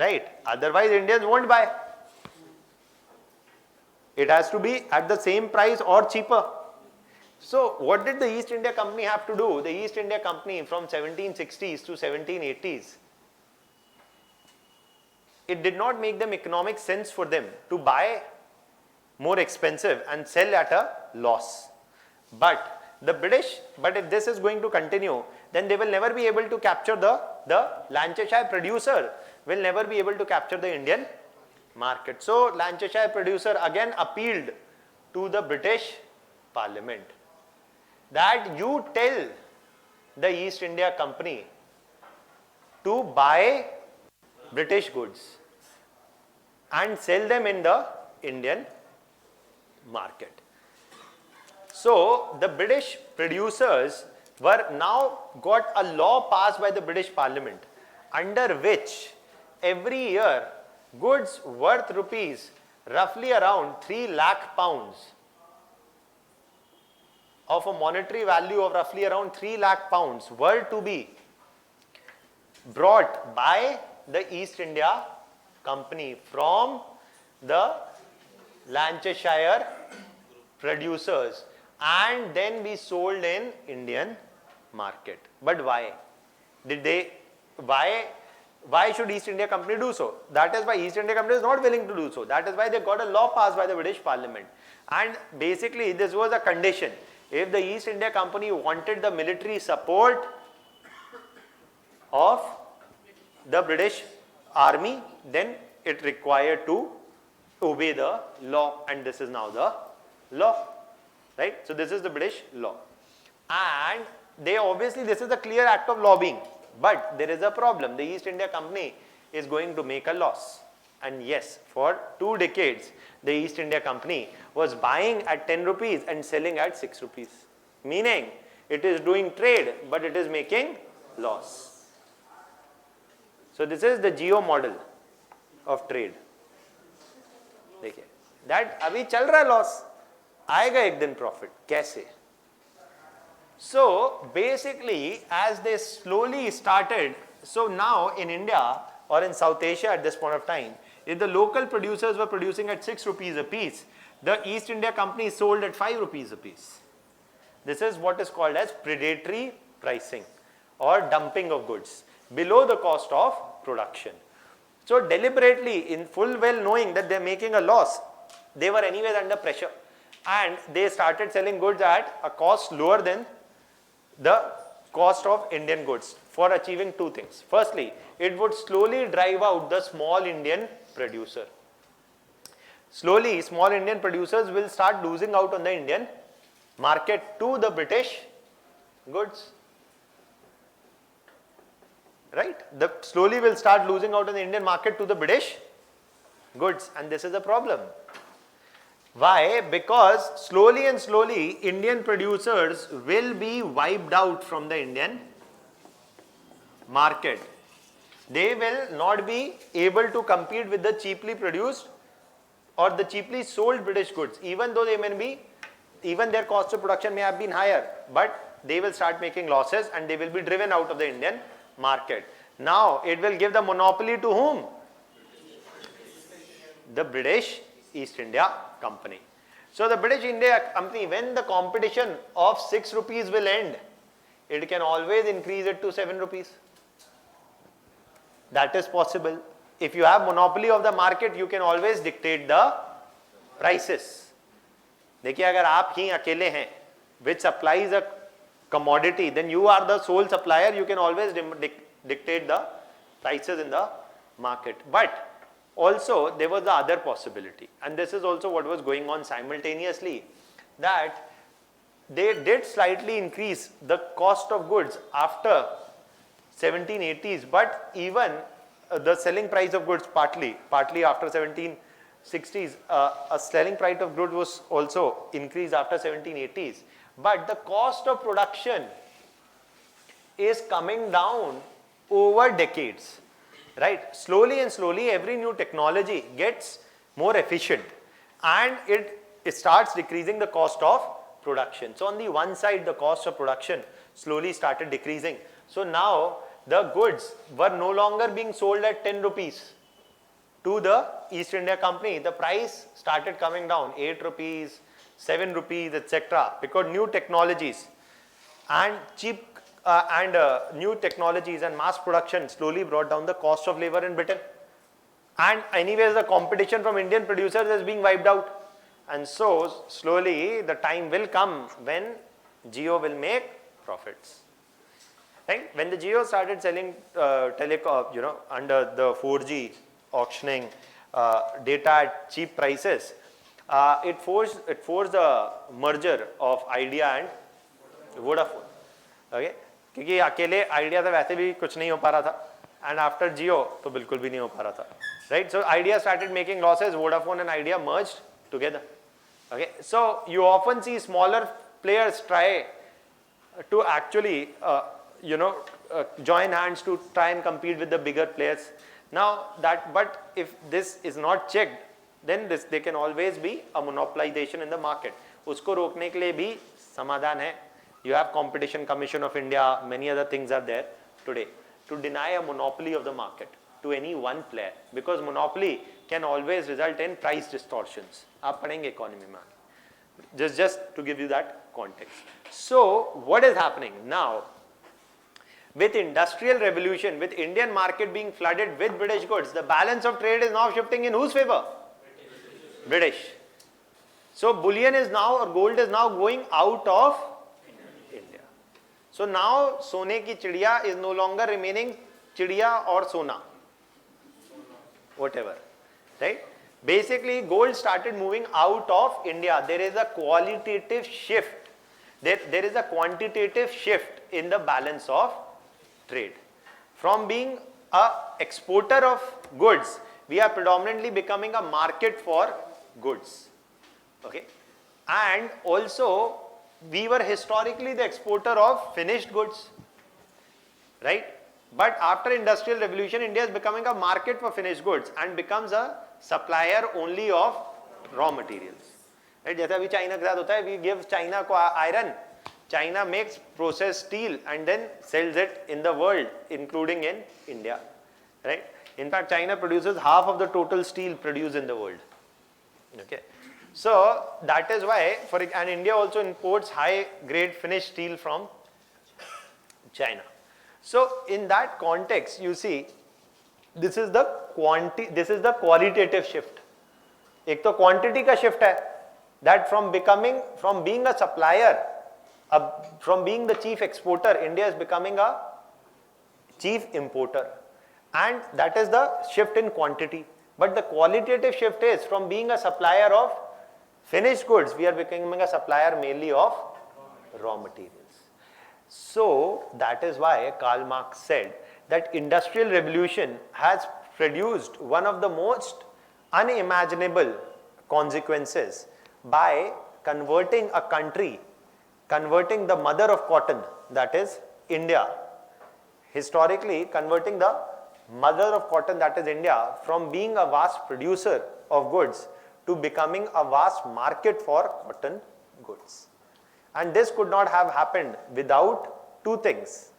right? Otherwise Indians won't buy. It has to be at the same price or cheaper. So what did the East India Company have to do? The East India Company from 1760s to 1780s, it did not make them economic sense for them to buy more expensive and sell at a loss. But if this is going to continue, then they will never be able to capture the Lancashire producer will never be able to capture the Indian market. So Lancashire producer again appealed to the British Parliament that you tell the East India Company to buy British goods and sell them in the Indian market. So the British producers were now got a law passed by the British Parliament under which every year goods worth rupees roughly around 3 lakh pounds of a monetary value of roughly around 3 lakh pounds were to be brought by the East India Company from the Lancashire producers and then be sold in Indian market. But why? Why should East India Company do so? That is why East India Company is not willing to do so. That is why they got a law passed by the British Parliament. And basically this was a condition. If the East India Company wanted the military support of the British Army, then it required to obey the law, and this is now the law, right? So this is the British law, and they obviously, this is a clear act of lobbying, but there is a problem. The East India Company is going to make a loss, and yes, for 2 decades the East India Company was buying at 10 rupees and selling at 6 rupees, meaning it is doing trade but it is making loss. So this is the geo model. of trade. देखिए, that अभी चल रहा है loss, आएगा एक दिन profit, कैसे? So basically, as they slowly started, so now in India or in South Asia at this point of time, if the local producers were producing at 6 rupees a piece, the East India Company sold at 5 rupees a piece. This is what is called as predatory pricing or dumping of goods below the cost of production. So deliberately, in full well knowing that they are making a loss, they were anyways under pressure and they started selling goods at a cost lower than the cost of Indian goods for achieving two things. Firstly, it would slowly drive out the small Indian producer. Slowly, small Indian producers will start losing out on the Indian market to the British goods. Right? The slowly will start losing out on the Indian market to the British goods, and this is a problem. Why? Because slowly and slowly Indian producers will be wiped out from the Indian market. They will not be able to compete with the cheaply produced or the cheaply sold British goods, even though they may be, even their cost of production may have been higher, but they will start making losses and they will be driven out of the Indian market. Now it will give the monopoly to whom? The British East India Company. So the British India Company, when the competition of 6 rupees will end, it can always increase it to 7 rupees. That is possible. If you have monopoly of the market, you can always dictate the prices. देखिए, अगर आप ही अकेले हैं, which supplies a commodity, then you are the sole supplier, you can always dictate the prices in the market. But also there was the other possibility, and this is also what was going on simultaneously, that they did slightly increase the cost of goods after 1780s, but even the selling price of goods partly after 1760s, a selling price of goods was also increased after 1780s, but the cost of production is coming down over decades. Right? Slowly and slowly every new technology gets more efficient and it starts decreasing the cost of production. So on the one side, the cost of production slowly started decreasing. So now the goods were no longer being sold at 10 rupees to the East India Company. The price started coming down, 8 rupees, 7 rupees, etc. because new technologies and new technologies and mass production slowly brought down the cost of labor in Britain. And anyways, the competition from Indian producers is being wiped out. And so slowly the time will come when Jio will make profits. Right? When the Jio started selling telecom, under the 4G auctioning data at cheap prices, it forced the merger of Idea and Vodafone. Okay? क्योंकि अकेले idea तो वैसे भी कुछ नहीं हो पा रहा था, and after Jio तो बिल्कुल भी नहीं हो पा रहा था. Right? So Idea started making losses. Vodafone and Idea merged together. Okay? So you often see smaller players try to actually join hands to try and compete with the bigger players. Now but if this is not checked, then there can always be a monopolization in the market. उसको रोकने के लिए भी समाधान है. You have Competition Commission of India, many other things are there today to deny a monopoly of the market to any one player, because monopoly can always result in price distortions. आप पढ़ेंगे economy में. Just to give you that context. So what is happening now? With industrial revolution, with Indian market being flooded with British goods, the balance of trade is now shifting in whose favor? British. So bullion is now, or gold is now going out of India. So now सोने की चिड़िया is no longer remaining चिड़िया or सोना, whatever, right? Basically gold started moving out of India. There is a qualitative shift. There is a quantitative shift in the balance of trade. From being a exporter of goods, we are predominantly becoming a market for goods. Okay, and also we were historically the exporter of finished goods, right? But after industrial revolution, India is becoming a market for finished goods and becomes a supplier only of raw materials. Right? जैसा अभी China के साथ होता है, we give China को iron, China makes processed steel and then sells it in the world, including in India. Right? In fact, China produces half of the total steel produced in the world. Okay. So that is why, and India also imports high grade finished steel from China. So in that context, you see, this is the qualitative shift. एक तो quantity का shift है, that from being a supplier, from being the chief exporter, India is becoming a chief importer, and that is the shift in quantity. But the qualitative shift is from being a supplier of finished goods, we are becoming a supplier mainly of raw materials. So that is why Karl Marx said that industrial revolution has produced one of the most unimaginable consequences by converting a country, converting the mother of cotton, that is India, historically converting the mother of cotton, that is India, from being a vast producer of goods to becoming a vast market for cotton goods. And this could not have happened without two things: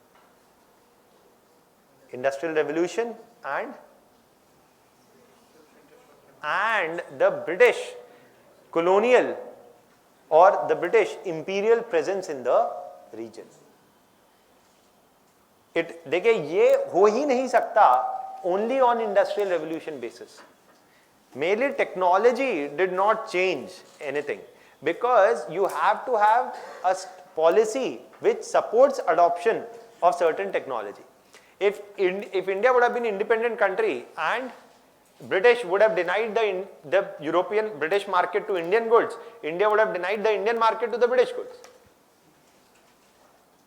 industrial revolution and the British colonial or the British imperial presence in the region. देखिए ये हो ही नहीं सकता only on industrial revolution basis. Merely technology did not change anything, because you have to have a policy which supports adoption of certain technology. If India would have been an independent country and British would have denied the European British market to Indian goods, India would have denied the Indian market to the British goods.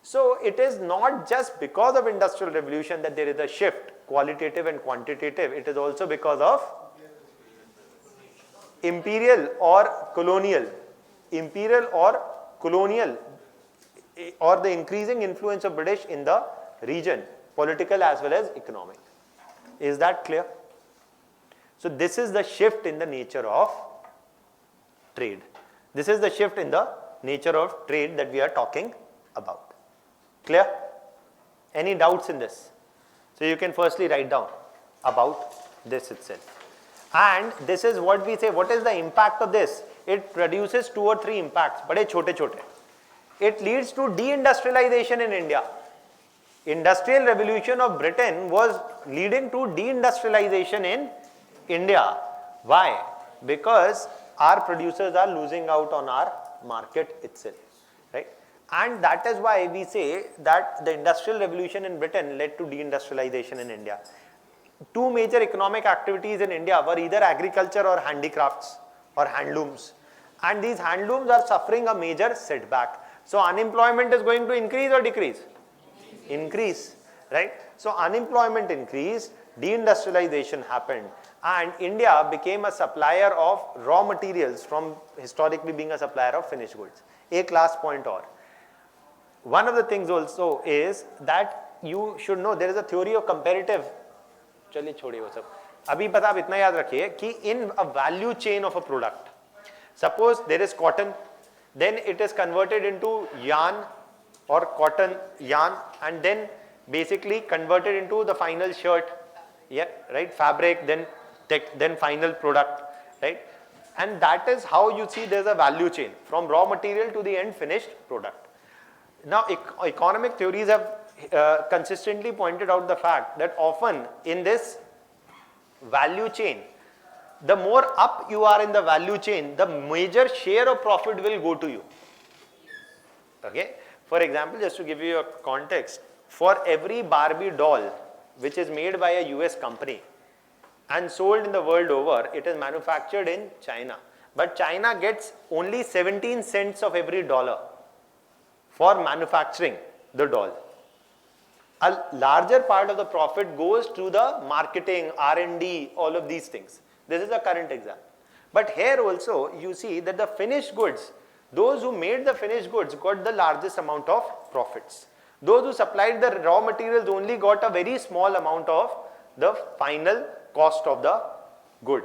So it is not just because of industrial revolution that there is a shift, qualitative and quantitative. It is also because of imperial or colonial, or the increasing influence of British in the region, political as well as economic. Is that clear? So this is the shift in the nature of trade. This is the shift in the nature of trade that we are talking about. Clear? Any doubts in this? So you can firstly write down about this itself. And this is what we say, what is the impact of this? It produces 2 or 3 impacts, bade chote chote. It leads to deindustrialization in India. Industrial revolution of Britain was leading to deindustrialization in India. Why? Because our producers are losing out on our market itself, right? And that is why we say that the industrial revolution in Britain led to deindustrialization in India. 2 major economic activities in India were either agriculture or handicrafts or handlooms. And these handlooms are suffering a major setback. So unemployment is going to increase or decrease? Increase, right? So unemployment increased, deindustrialization happened, and India became a supplier of raw materials from historically being a supplier of finished goods. एक last point or. One of the things also is that you should know there is a theory of comparative. चलिए छोड़िए वो सब. अभी बता आप इतना याद रखिए कि in a value chain of a product, suppose there is cotton, then it is converted into yarn or cotton yarn, and then basically converted into the final shirt, yeah, right, fabric, then final product, right? And that is how you see there's a value chain from raw material to the end finished product. Now economic theories have consistently pointed out the fact that often in this value chain, the more up you are in the value chain, the major share of profit will go to you. Okay? For example, just to give you a context, for every Barbie doll which is made by a US company and sold in the world over, it is manufactured in China. But China gets only 17 cents of every dollar for manufacturing the doll. A larger part of the profit goes to the marketing, R&D, all of these things. This is a current example. But here also you see that the finished goods, those who made the finished goods got the largest amount of profits. Those who supplied the raw materials only got a very small amount of the final cost of the good.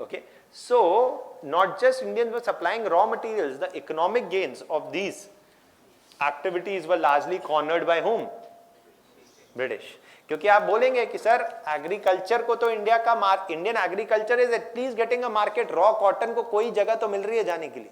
Okay, so not just Indians were supplying raw materials, the economic gains of these activities were largely cornered by whom? British. क्योंकि आप बोलेंगे कि sir agriculture को तो Indian agriculture is at least getting a market, raw cotton को कोई जगह तो मिल रही है जाने के लिए.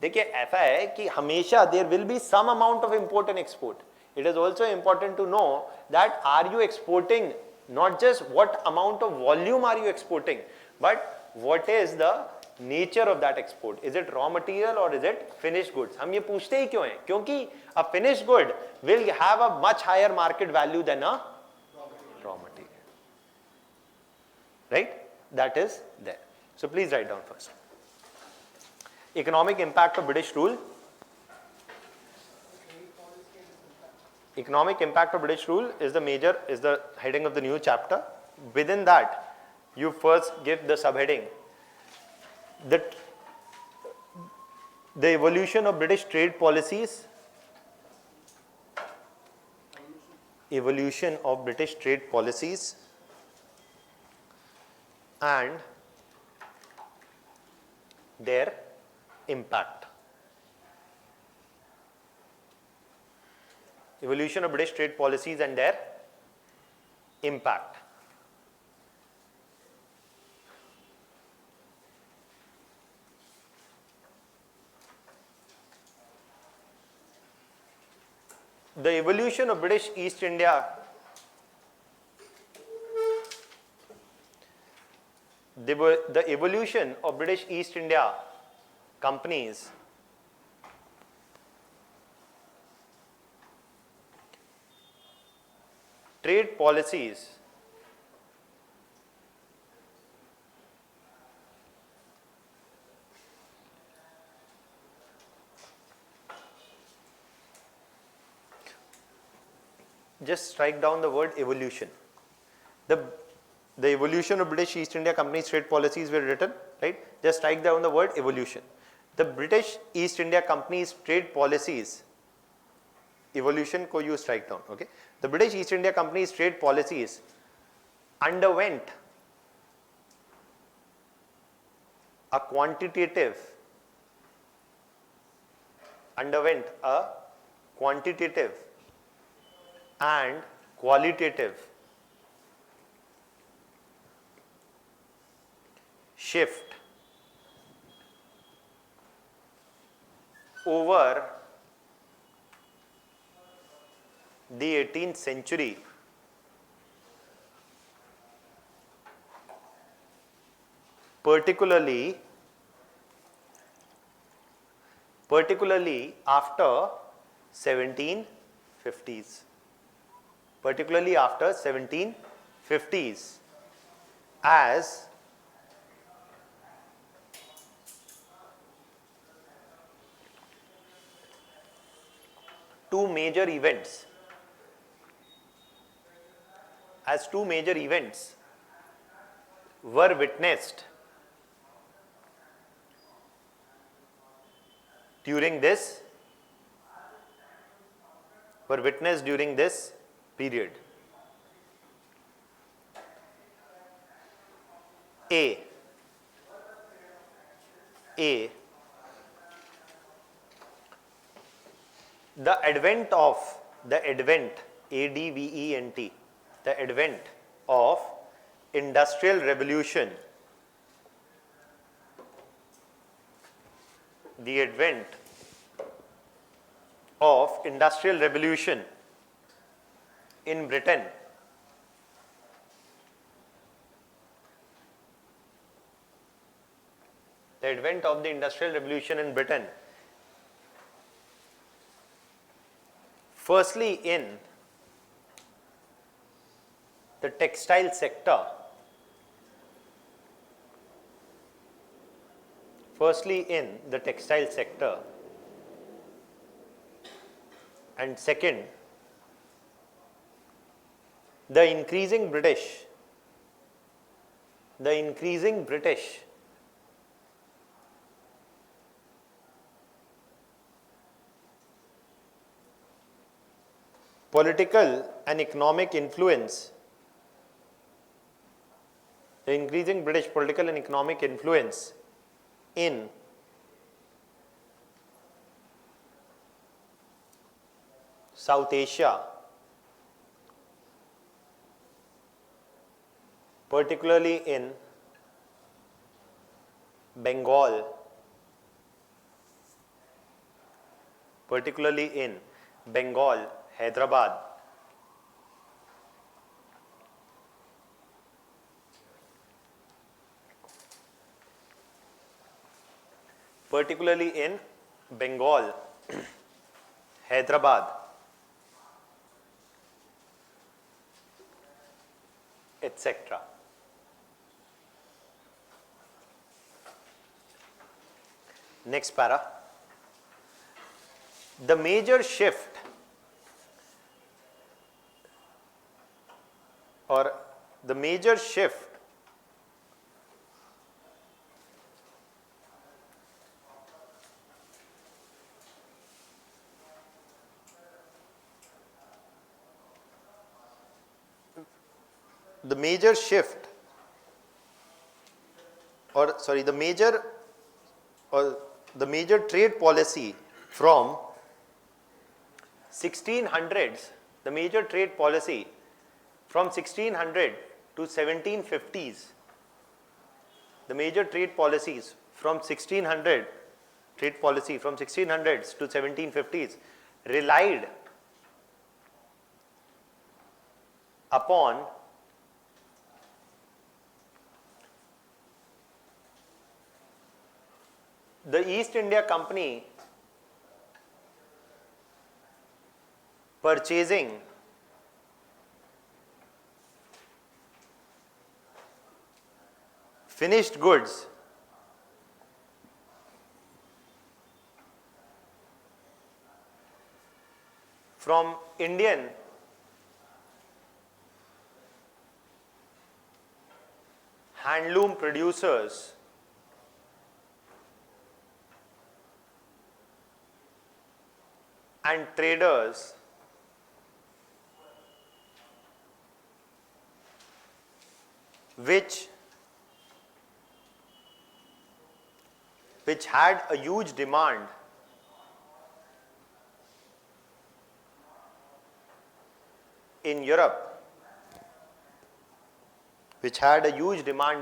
देखिए ऐसा है कि हमेशा there will be some amount of import and export. It is also important to know that are you exporting, not just what amount of volume are you exporting, but what is the nature of that export. Is it raw material और is it finished goods. हम ये पूछते ही क्यों हैं? क्योंकि a finished good will have a much higher market value than a raw material. Right, that is there. So please write down first. Economic impact of British rule. Economic impact of British rule is the heading of the new chapter. Within that, you first give the subheading that the evolution of British trade policies. Evolution of British trade policies and their impact. Evolution of British trade policies and their impact. The evolution of British East India the evolution of British East India companies trade policies just strike down the word evolution. The evolution of British East India Company's trade policies were written, right? Just strike down the word evolution. The British East India Company's trade policies, evolution को you strike down, okay? The British East India Company's trade policies underwent a quantitative and qualitative shift over the 18th century, particularly after 1750s. Particularly after 1750s, as two major events were witnessed during this period. A, the advent ADVENT, the advent of industrial revolution, in Britain the advent of the industrial revolution in Britain, firstly in the textile sector, and second, the increasing British political and economic influence, the increasing British political and economic influence in South Asia, particularly in Bengal, Hyderabad, Hyderabad, etc. Next para. The major shift or the major shift the major shift or sorry the major trade policy from 1600s, the major trade policy from 1600 to 1750s, the major trade policies from 1600 trade policy from 1600s to 1750s relied upon the East India Company purchasing finished goods from Indian handloom producers and traders which had a huge demand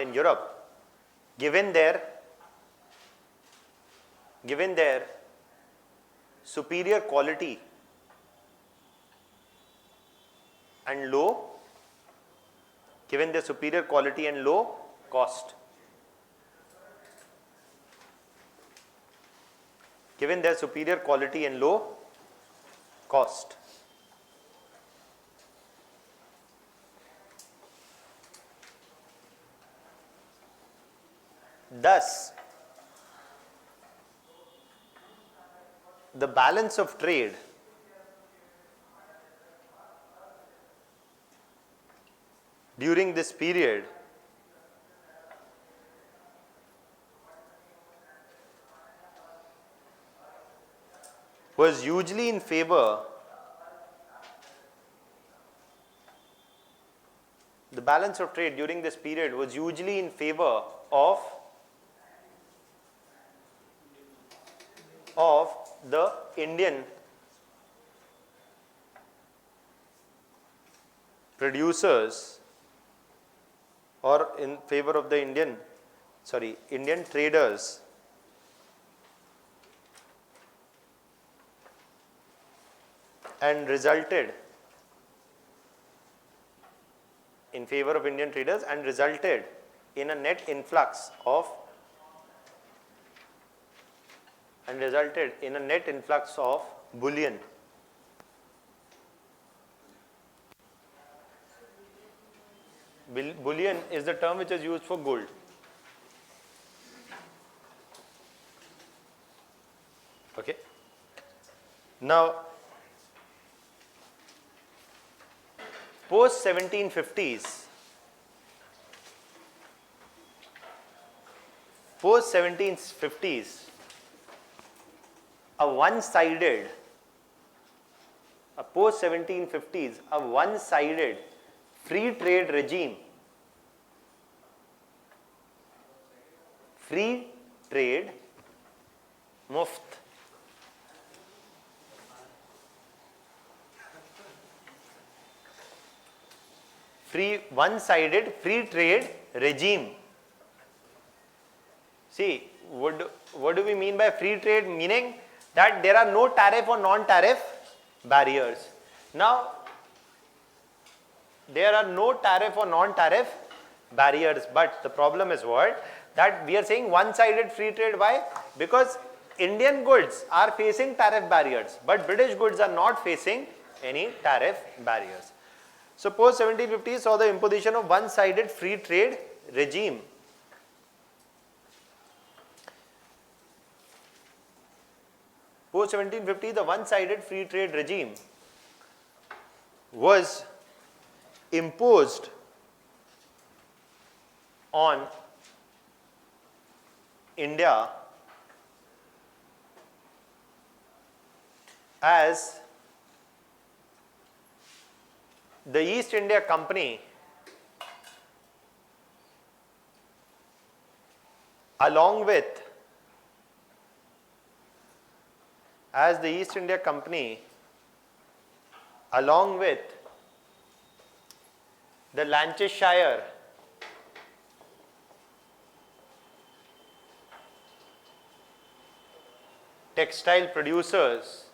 in Europe, given their superior quality and low cost. Thus, the balance of trade during this period was hugely in favor of the Indian producers or in favor of the Indian traders and resulted in a net influx of bullion. Bullion is the term which is used for gold. Okay. Now, post 1750s, a one-sided post 1750s, a one-sided free trade regime. Free trade, muft. One-sided free trade regime. See, what do we mean by free trade? Meaning that there are no tariff or non-tariff barriers. Now, there are no tariff or non-tariff barriers, but the problem is what? That we are saying one-sided free trade. Why? Because Indian goods are facing tariff barriers, but British goods are not facing any tariff barriers. So post 1750 saw the imposition of one-sided free trade regime. Post 1750, the one-sided free trade regime was imposed on India as the East India Company along with the Lancashire textile producers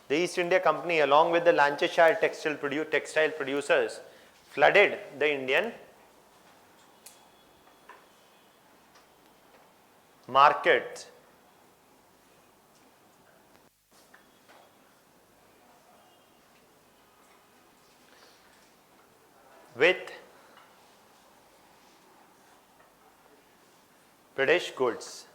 the East India Company along with the Lancashire textile producers flooded the Indian market with British goods.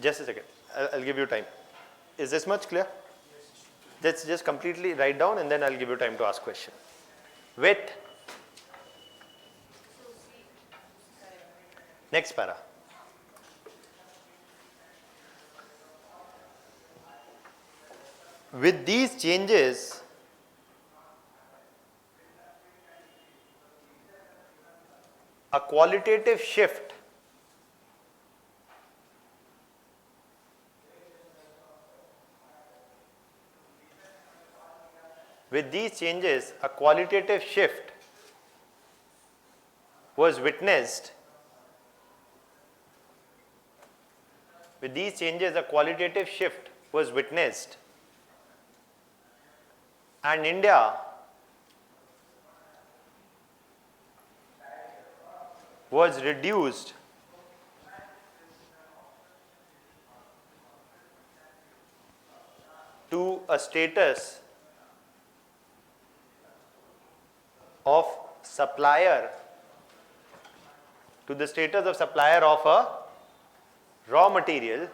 Just a second, I'll give you time. Is this much clear? Let's just completely write down and then I'll give you time to ask question. With next para. With these changes, a qualitative shift was witnessed. With these changes, a qualitative shift was witnessed, and India was reduced to a status of supplier of a raw material.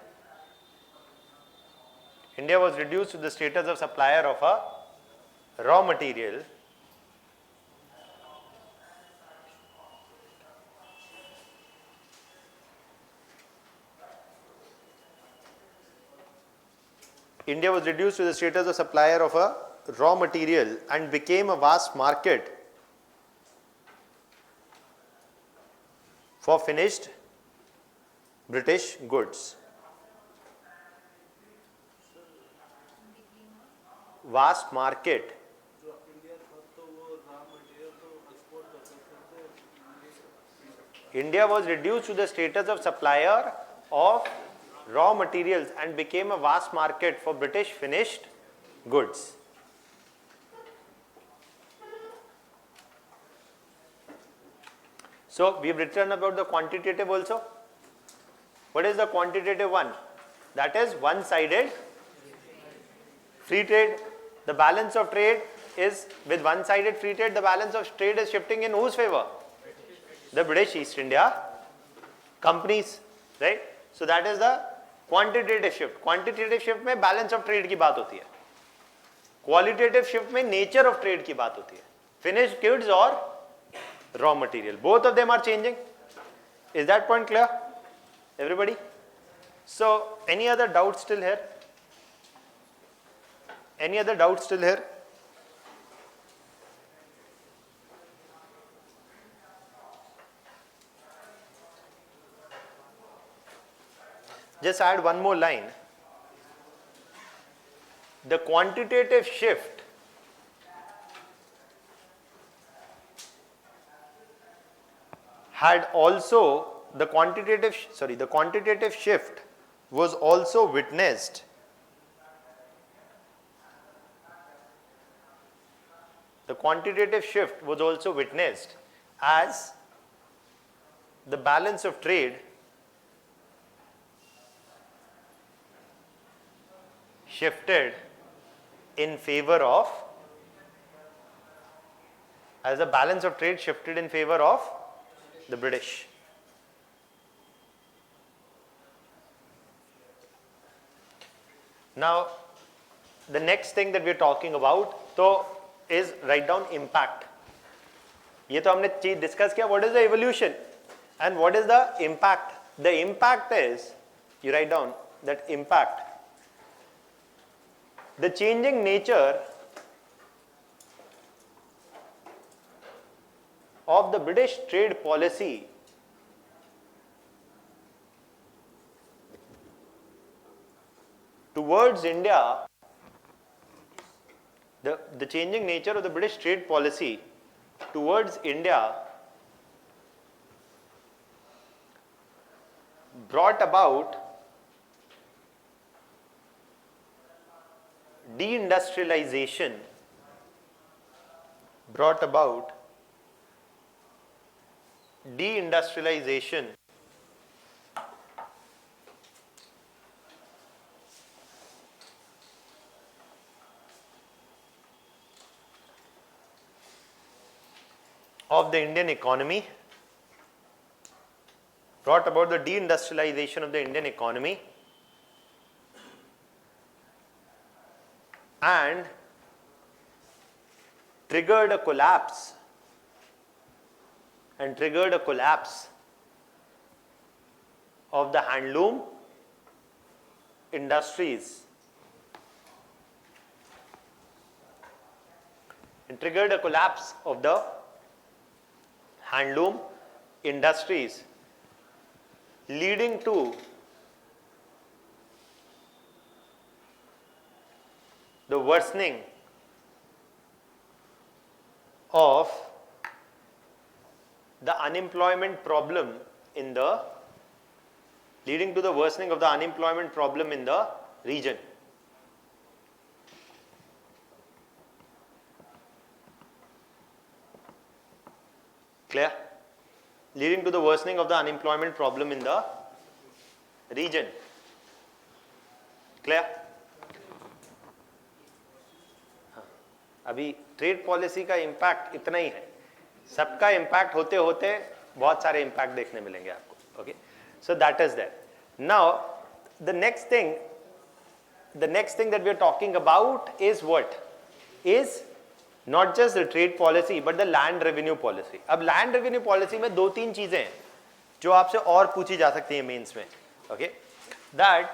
India was reduced to the status of supplier of a raw material and became a vast market for finished British goods. Vast market. India was reduced to the status of supplier of raw materials and became a vast market for British finished goods. So we have written about the quantitative also. What is the quantitative one? That is one-sided free trade. The balance of trade is with one-sided free trade, the balance of trade is shifting in whose favor? The British East India companies, right? So that is the quantitative shift. Quantitative shift में balance of trade की बात होती है. Qualitative shift में nature of trade की बात होती है, फिनिश्ड गुड्स और raw material, both of them are changing. Is that point clear everybody? So any other doubt still here? Any other doubt still here? Just add one more line. The quantitative shift had also, the quantitative shift was also witnessed as the balance of trade shifted in favor of the British. Now the next thing that we are talking about is write down impact. ये तो हमने चीज discuss किया, what is the evolution and what is the impact. The impact is, you write down that impact, the changing nature of the British trade policy towards India, the changing nature of the British trade policy towards India brought about deindustrialization, of the Indian economy, brought about the deindustrialization of the Indian economy and triggered a collapse of the handloom industries, leading to the worsening of the unemployment problem in the region. Clear? Leading to the worsening of the unemployment problem in the region. Clear? अभी trade policy का impact इतना ही है, सबका impact होते होते बहुत सारे impact देखने मिलेंगे आपको. Okay, so that is that. Now the next thing that we are talking about is what is not just the trade policy but the land revenue policy. अब लैंड रेवेन्यू पॉलिसी में दो तीन चीजें हैं जो आपसे और पूछी जा सकती है मेंस में. Okay, that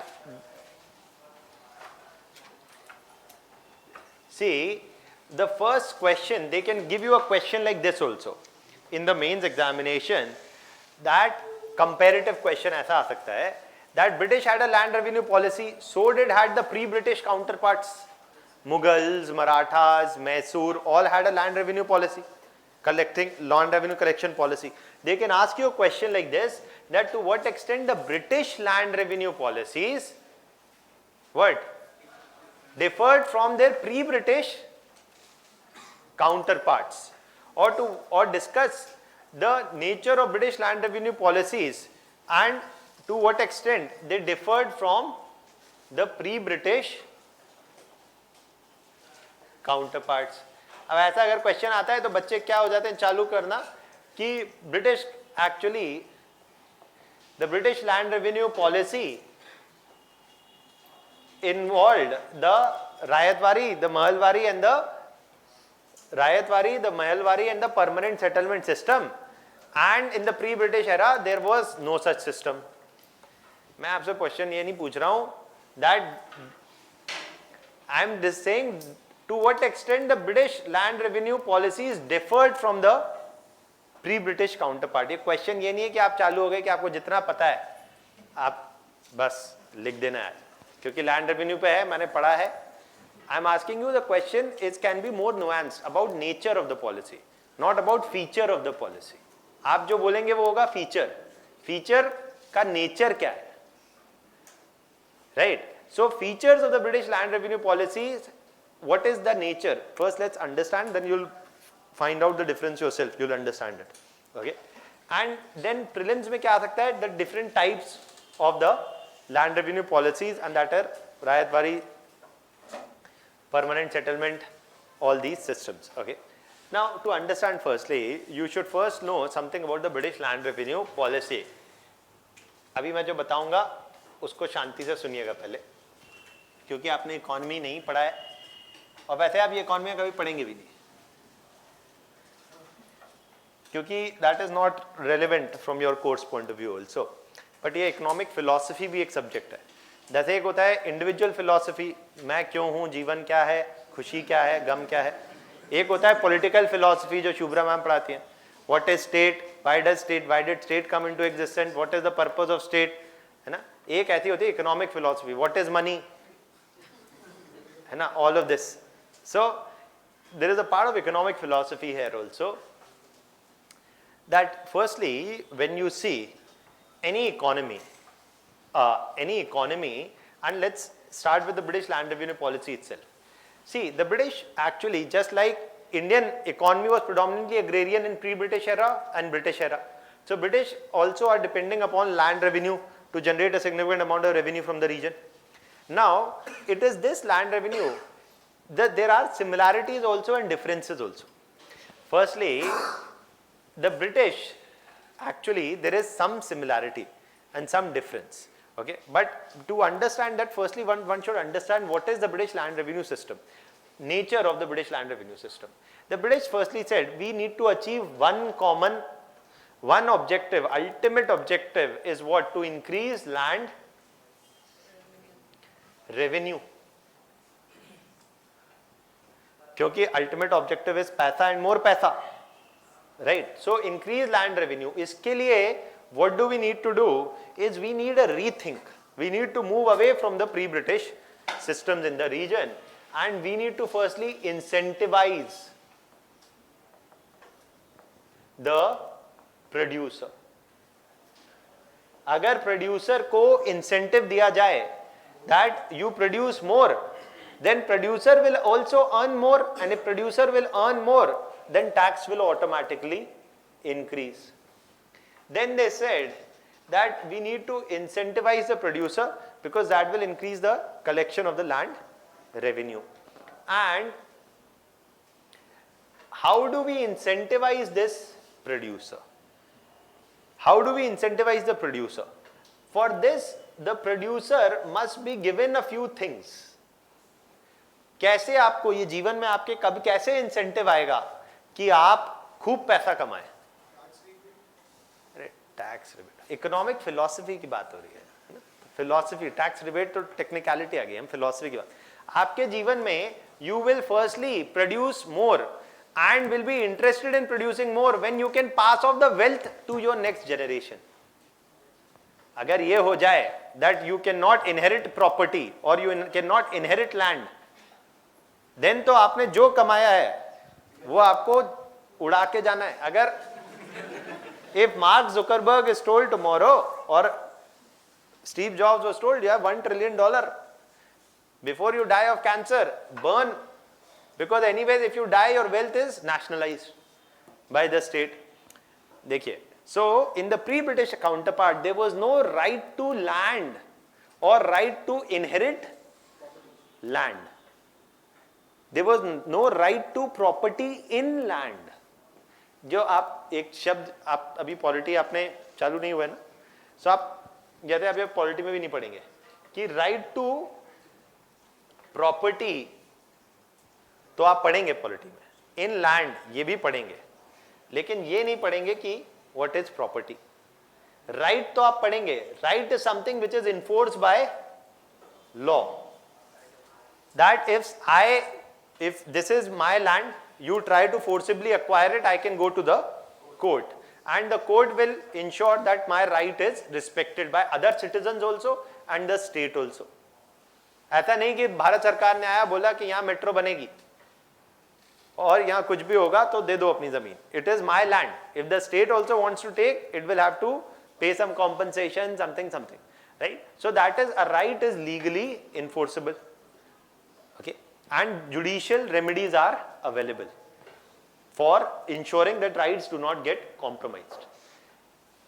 see the first question, they can give you a question like this also in the mains examination, that comparative question ऐसा आ सकता है, that British had a land revenue policy, so had the pre-British counterparts. Mughals, Marathas, Mysore all had a land revenue policy, land revenue collection policy. They can ask you a question like this, that to what extent the British land revenue policies differed from their pre-British counterparts, or discuss the nature of British land revenue policies and to what extent they differed from the pre-British counterparts. अब ऐसा अगर question आता है तो बच्चे क्या हो जाते हैं, चालू करना कि British actually the British land revenue policy involved the Rayatwari, the Mahalwari and the Rayatwari, the Mahalwari and the permanent settlement system. And in the pre-British era, there was no such system. मैं आपसे question ये नहीं पूछ रहा हूं that I am just saying to what extent the British land revenue policies differed from the pre-British counterpart. ये question ये नहीं है कि आप चालू हो गए कि आपको जितना पता है आप बस लिख देना है क्योंकि लैंड रेवेन्यू पे है, मैंने पढ़ा है. I am asking you, the question is can be more nuanced about nature of the policy, not about feature of the policy. आप जो बोलेंगे वो होगा फीचर. फीचर का नेचर क्या है, right? So features of the British land revenue policies, what is the nature? First let's understand, then you'll find out the difference yourself, you'll understand it. Okay? And then prelims में क्या आ सकता है, the different types of the land revenue policies, and that are Rayatwari, permanent settlement, all these systems. Okay? Now to understand firstly, you should first know something about the British land revenue policy. अभी मैं जो बताऊंगा उसको शांति से सुनिएगा पहले, क्योंकि आपने इकोनॉमी नहीं पढ़ा है और वैसे आप ये इकोनॉमी कभी पढ़ेंगे भी नहीं, क्योंकि that is not relevant from your course point of view also. But ये इकोनॉमिक फिलॉसफी भी एक सब्जेक्ट है. जैसे एक होता है इंडिविजुअल फिलॉसफी, मैं क्यों हूँ, जीवन क्या है, खुशी क्या है, गम क्या है. एक होता है पॉलिटिकल फिलॉसफी जो शुभ्रा मैम पढ़ाती हैं. What is state, why did state come into existence, what is the purpose of state, है ना. एक ऐसी होती है economic philosophy, what is money, है ना, all of this. So there is a part of economic philosophy here also, that firstly when you see any economy, and let's start with the British land revenue policy itself. See, the British actually, just like Indian economy was predominantly agrarian in pre-British era and British era, so British also are depending upon land revenue to generate a significant amount of revenue from the region. Now it is this land revenue that there are similarities also and differences also. Firstly, the British, actually there is some similarity and some difference. Okay, but to understand that, firstly one should understand what is the British land revenue system, nature of the British land revenue system. The British firstly said we need to achieve one objective, ultimate objective is what? To increase land revenue. क्योंकि ultimate objective is पैसा and more पैसा. Right, so increase land revenue. इसके लिए what do we need to do is we need a rethink. We need to move away from the pre-British systems in the region, and we need to firstly incentivize the producer. अगर producer को incentive दिया जाए that you produce more, then producer will also earn more, and if producer will earn more, then tax will automatically increase. Then they said that we need to incentivize the producer because that will increase the collection of the land revenue. And how do we incentivize this producer? How do we incentivize the producer? For this, the producer must be given a few things. कैसे आपको ये जीवन में आपके कब कैसे incentive आएगा कि आप खूब पैसा कमाएं? टैक्स रिबेट, इकोनॉमिक फिलॉसफी की बात हो रही है. फिलॉसफी, टैक्स रिबेट तो टेक्निकलिटी आ गई, हम फिलॉसफी की बात. आपके जीवन में you will firstly produce more and will be interested in producing more when you can pass off the wealth to your next generation. अगर ये हो जाए that you cannot inherit property or you cannot inherit land, then तो आपने जो कमाया है वो आपको उड़ा के जाना है. अगर if Mark Zuckerberg is told tomorrow or Steve Jobs was told you have $1 trillion, before you die of cancer, burn. Because anyways, if you die, your wealth is nationalized by the state. देखिए, so in the pre-British counterpart, there was no right to land or right to inherit land. There was no right to property in land. जो आप एक शब्द आप अभी polity आपने चालू नहीं हुआ है ना, so आप जैसे आप पॉलिटी में भी नहीं पढ़ेंगे कि right to प्रॉपर्टी तो आप पढ़ेंगे पॉलिटी में, इन लैंड ये भी पढ़ेंगे, लेकिन ये नहीं पढ़ेंगे कि व्हाट इज प्रॉपर्टी. राइट तो आप पढ़ेंगे. Right is something which is enforce by law. That if this is my land, you try to forcibly acquire it, I can go to the court, and the court will ensure that my right is respected by other citizens also and the state also. ऐसा नहीं कि भारत सरकार ने आया बोला कि यहां metro बनेगी और यहां कुछ भी होगा तो दे दो अपनी जमीन. It is my land. If the state also wants to take, it will have to pay some compensation, something, right? So that is a right is legally enforceable. Okay, and judicial remedies are available for ensuring that rights do not get compromised.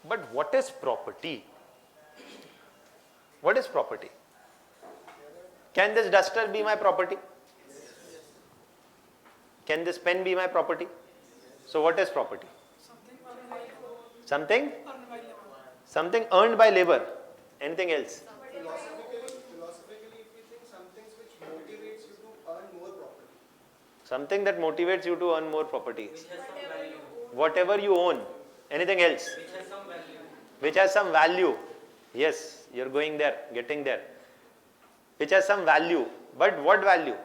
But what is property? What is property? Can this duster be my property? Can this pen be my property? So what is property? Something earned by labor. Anything else? Philosophically, if we think some things which motivates you to earn more property. Something that motivates you to earn more property. Whatever you own. Anything else? Which has some value. Yes, you're going there, getting there. Which has some value. But what value?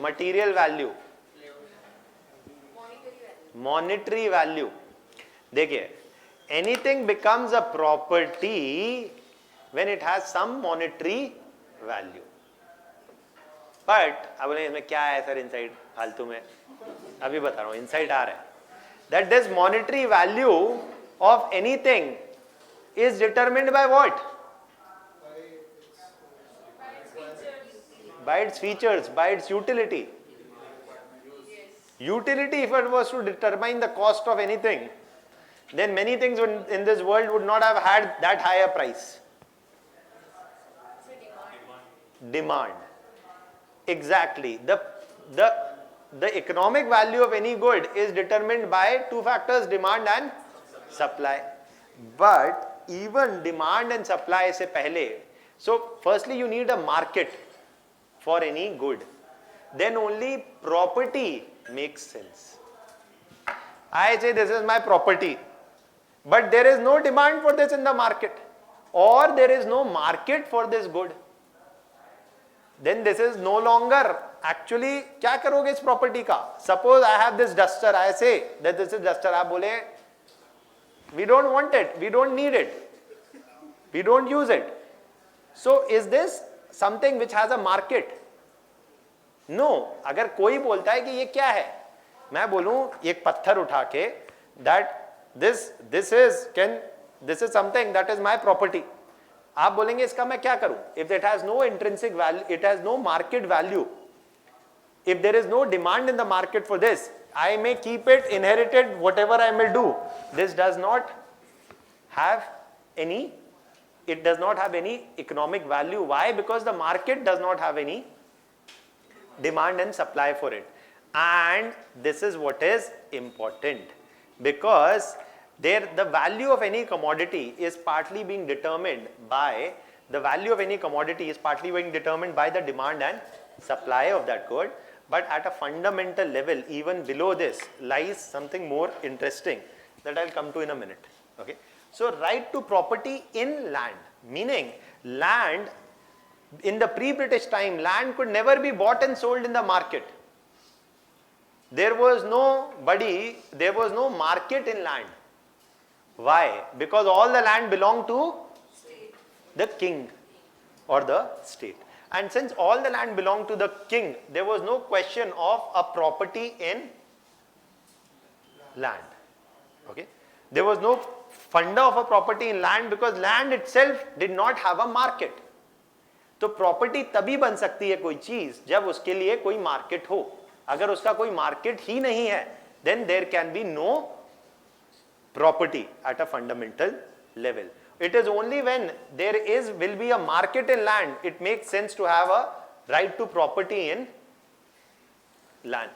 Material value. Monetary value. देखिए, anything becomes a property when it has some monetary value. But अब बोले इसमें क्या है sir inside फालतू में, अभी बता रहा हूँ इनसाइड आ रहा है. That this monetary value of anything is determined by what? By its features, by its utility. Utility, if it was to determine the cost of anything, then many things in this world would not have had that higher price. Demand. Exactly. The economic value of any good is determined by two factors, demand and supply. But even demand and supply se pehle, so firstly you need a market for any good. Then only property makes sense. I say this is my property, but there is no demand for this in the market, or there is no market for this good. Then this is no longer actually, क्या करोगे इस property का? Suppose I have this duster, I say that this is duster, आप बोले we don't want it, we don't need it, we don't use it. So is this something which has a market? No. अगर कोई बोलता है कि ये क्या है, मैं बोलूं एक पत्थर उठा के that this is something that is my property. आप बोलेंगे इसका मैं क्या करूं? If it has no intrinsic value, it has no market value. If there is no demand in the market for this, I may keep it, inherit it, whatever I may do. This does not have any, it does not have any economic value. Why? Because the market does not have any demand and supply for it. And this is what is important, because the value of any commodity is partly being determined by the demand and supply of that good. But at a fundamental level, even below this lies something more interesting that I'll come to in a minute. Okay. So right to property in land, meaning land in the pre-British time, land could never be bought and sold in the market. There was no market in land. Why? Because all the land belonged to the king or the state. And since all the land belonged to the king, there was no question of a property in land. Okay? There was no funda of a property in land because land itself did not have a market. तो property तभी बन सकती है कोई चीज जब उसके लिए कोई मार्केट हो. अगर उसका कोई मार्केट ही नहीं है, then there can be no property at a fundamental level. It is only when there will be a market in land, it makes sense to have a right to property in land.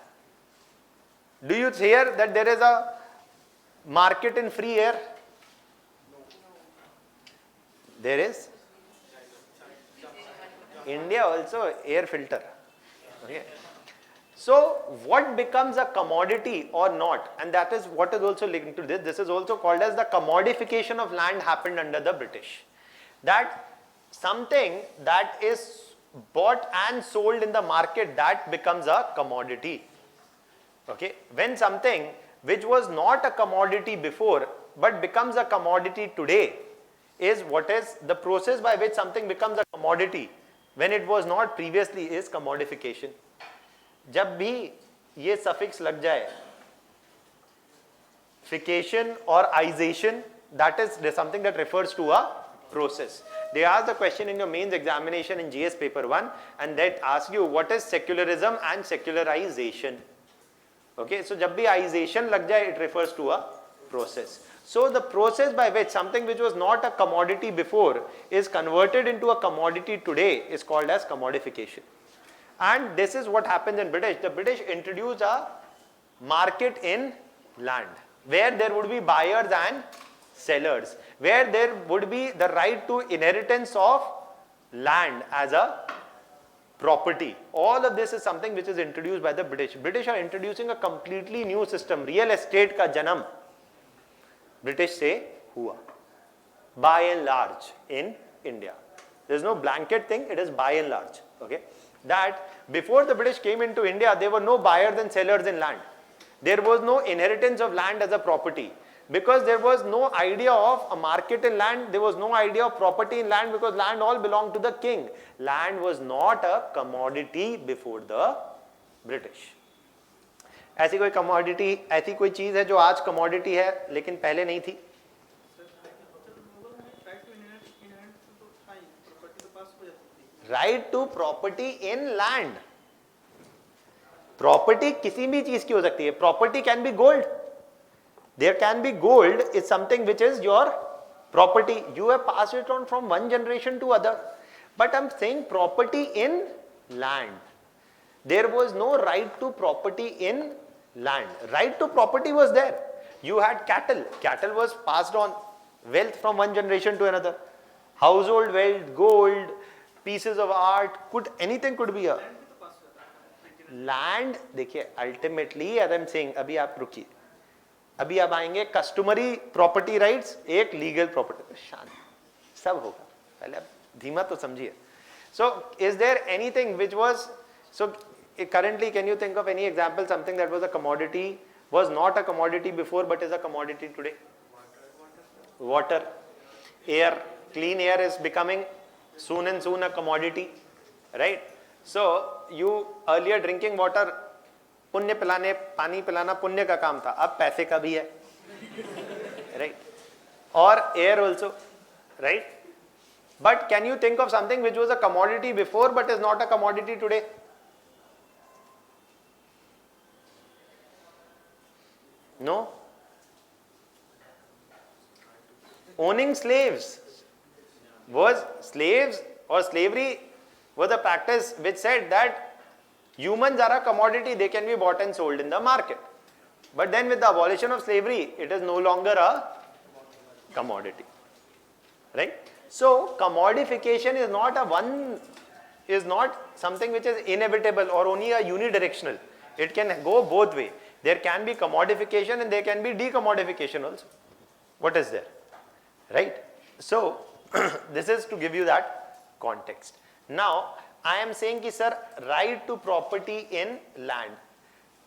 Do you hear that there is a market in free air? There is. India also air filter. Okay. So what becomes a commodity or not, and that is what is also linked to this. This is also called as the commodification of land happened under the British. That something that is bought and sold in the market, that becomes a commodity. Okay. When something which was not a commodity before but becomes a commodity today, is what is the process by which something becomes a commodity when it was not previously, is commodification. जब भी ये suffix लग जाए, fication or ization, that is something that refers to a process. They ask the question in your mains examination in GS paper 1, and that asks you what is secularism and secularization. Okay, so जब भी ization लग जाए, it refers to a process. So the process by which something which was not a commodity before is converted into a commodity today is called as commodification. And this is what happens in British. The British introduced a market in land where there would be buyers and sellers, where there would be the right to inheritance of land as a property. All of this is something which is introduced by the British. British are introducing a completely new system. Real estate ka janam British से हुआ by and large in India. There is no blanket thing, it is by and large. Okay, that before the British came into India, there were no buyers and sellers in land. There was no inheritance of land as a property, because there was no idea of a market in land. There was no idea of property in land, because land all belonged to the king. Land was not a commodity before the British. ऐसी कोई commodity, ऐसी कोई चीज है जो आज commodity है लेकिन पहले नहीं थी? Right to property in land. Property किसी भी चीज की हो सकती है. Property can be gold. There can be gold is something which is your property. You have passed it on from one generation to other. But I'm saying property in land. There was no right to property in land. Right to property was there. You had cattle. Cattle was passed on. Wealth from one generation to another. Household wealth, gold, pieces of art, anything could be a land. देखिए ultimately as I'm saying, अभी आप रुकिए, अभी आप आएंगे customary property rights, एक legal property. शांत, सब होगा, पहले आप धीमा तो समझिए. So is there anything which was, so currently can you think of any example, something that was a commodity, was not a commodity before but is a commodity today? Water, air, clean air is becoming soon and soon a commodity, right? So you earlier drinking water, पुण्य पिलाने, पानी पिलाना पुण्य का काम था, अब पैसे का भी है, right? और air also, right? But can you think of something which was a commodity before but is not a commodity today? No. Owning slaves was or slavery was a practice which said that humans are a commodity, they can be bought and sold in the market. But then with the abolition of slavery, it is no longer a commodity, right? So commodification is not something which is inevitable or only a unidirectional. It can go both ways. There can be commodification and there can be decommodification also. What is there? Right? So, this is to give you that context. Now, I am saying कि sir, right to property in land.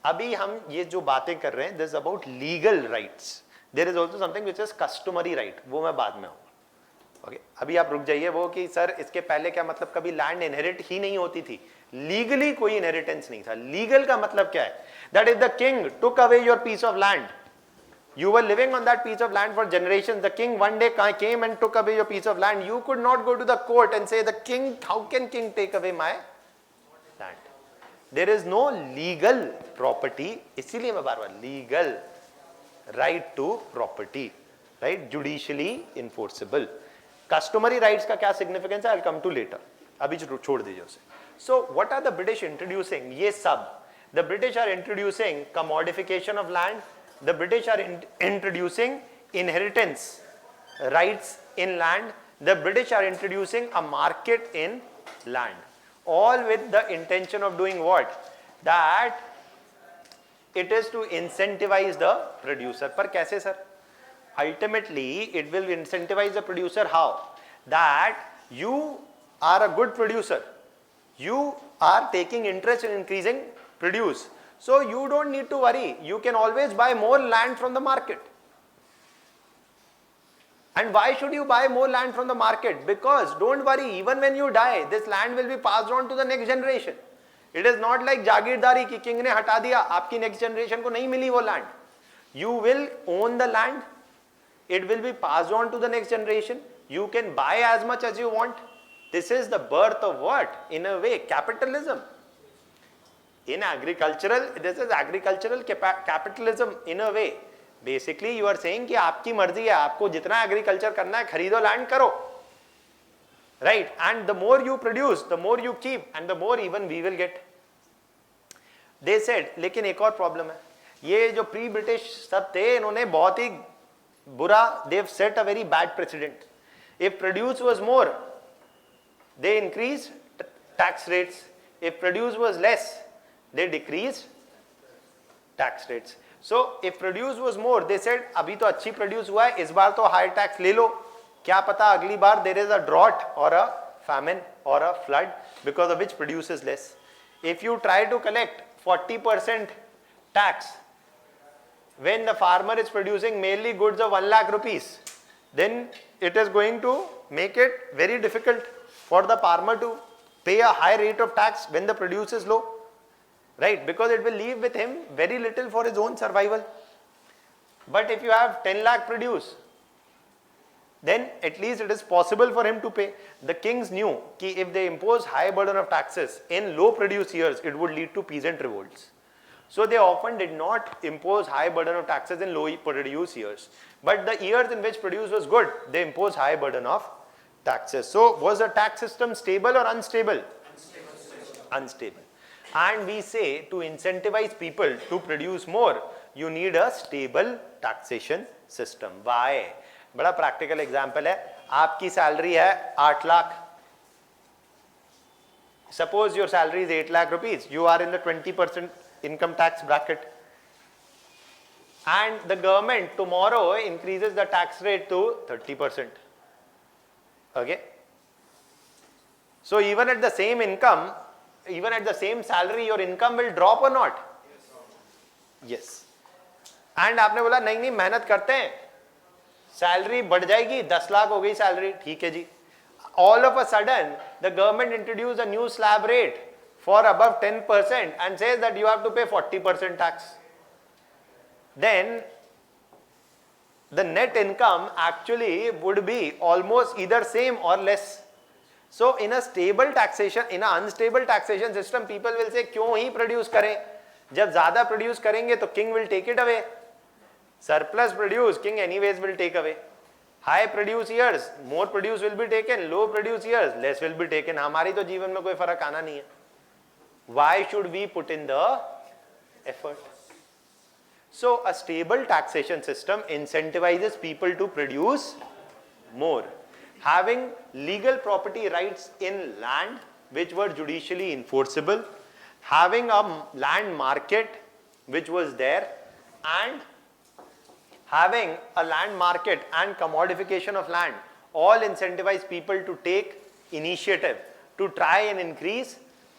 अभी हम ये जो बातें कर रहे हैं, this is about legal rights. There is also something which is customary right. वो मैं बाद में आऊँगा. Okay. अभी आप रुक जाइए वो कि सर इसके पहले क्या मतलब कभी लैंड इनहेरिट ही नहीं होती थी. लीगली कोई इनहेरिटेंस नहीं था. लीगल का मतलब क्या है? That if the king took away your piece of land, you were living on that piece of land for generations. The king one day came and took away your piece of land. You could not go to the court and say the king, how can king take away my land? There is no legal property. इसीलिए मैं बार-बार legal right to property, right? Judicially enforceable. Customary rights का क्या significance है? I'll come to later. अभी छोड़ दीजिए उसे. So what are the British introducing? ये सब. The British are introducing commodification of land. The British are introducing inheritance rights in land. The British are introducing a market in land. all with the intention of doing what? That it is to incentivize the producer. पर कैसे sir? Ultimately, it will incentivize the producer how? That you are a good producer. You are taking interest in increasing produce. So you don't need to worry. You can always buy more land from the market. And why should you buy more land from the market? Because don't worry, even when you die, this land will be passed on to the next generation. It is not like जागीरदारी कि king ने हटा दिया, आपकी next generation को नहीं मिली वो land. You will own the land. It will be passed on to the next generation. You can buy as much as you want. This is the birth of what? In a way, capitalism. In agricultural, this is agricultural capitalism in a way. Basically, you are saying कि आपकी मर्जी है, आपको जितना agriculture करना है, खरीदो land करो. Right? And the more you produce, the more you keep, and the more even we will get. They said, लेकिन एक और problem है. ये जो pre-British सब थे, इन्होंने बहुत ही बुरा, they've set a very bad precedent. If produce was more, they increased tax rates. If produce was less, they decreased tax rates. So if produce was more, they said अभी तो अच्छी produce हुआ है, इस बार तो high tax ले लो, क्या पता अगली बार there is a drought or a famine or a flood because of which produce is less. If you try to collect 40% tax when the farmer is producing mainly goods of 1 lakh rupees, then it is going to make it very difficult for the farmer to pay a high rate of tax when the produce is low, right? Because it will leave with him very little for his own survival. But if you have 10 lakh produce, then at least it is possible for him to pay. The kings knew that if they impose high burden of taxes in low produce years, it would lead to peasant revolts. So they often did not impose high burden of taxes in low produce years. But the years in which produce was good, they imposed high burden of taxes. So was the tax system stable or unstable? Unstable. And we say to incentivize people to produce more, you need a stable taxation system. Why? बड़ा practical example है, आपकी salary है 8 lakh. Suppose your salary is 8 lakh rupees, you are in the 20% income tax bracket. And the government tomorrow increases the tax rate to 30%. Okay? So even at the same income, even at the same salary, your income will drop or not? Yes. And आपने बोला नहीं नहीं मेहनत करते हैं, salary बढ़ जाएगी, 10 लाख हो गई सैलरी, ठीक है जी. All of a sudden, the government introduced a new slab rate for above 10% and says that you have to pay 40% tax. Then the net income actually would be almost either same or less. So in a stable taxation, in an unstable taxation system, people will say क्यों ही produce करें, जब ज़्यादा produce करेंगे तो king will take it away. Surplus produce, king anyways will take away. High produce years, more produce will be taken. Low produce years, less will be taken. हमारी तो जीवन में कोई फर्क आना नहीं है. Why should we put in the effort? So a stable taxation system incentivizes people to produce more. Having legal property rights in land which were judicially enforceable, having a land market which was there, and having a land market and commodification of land all incentivize people to take initiative to try and increase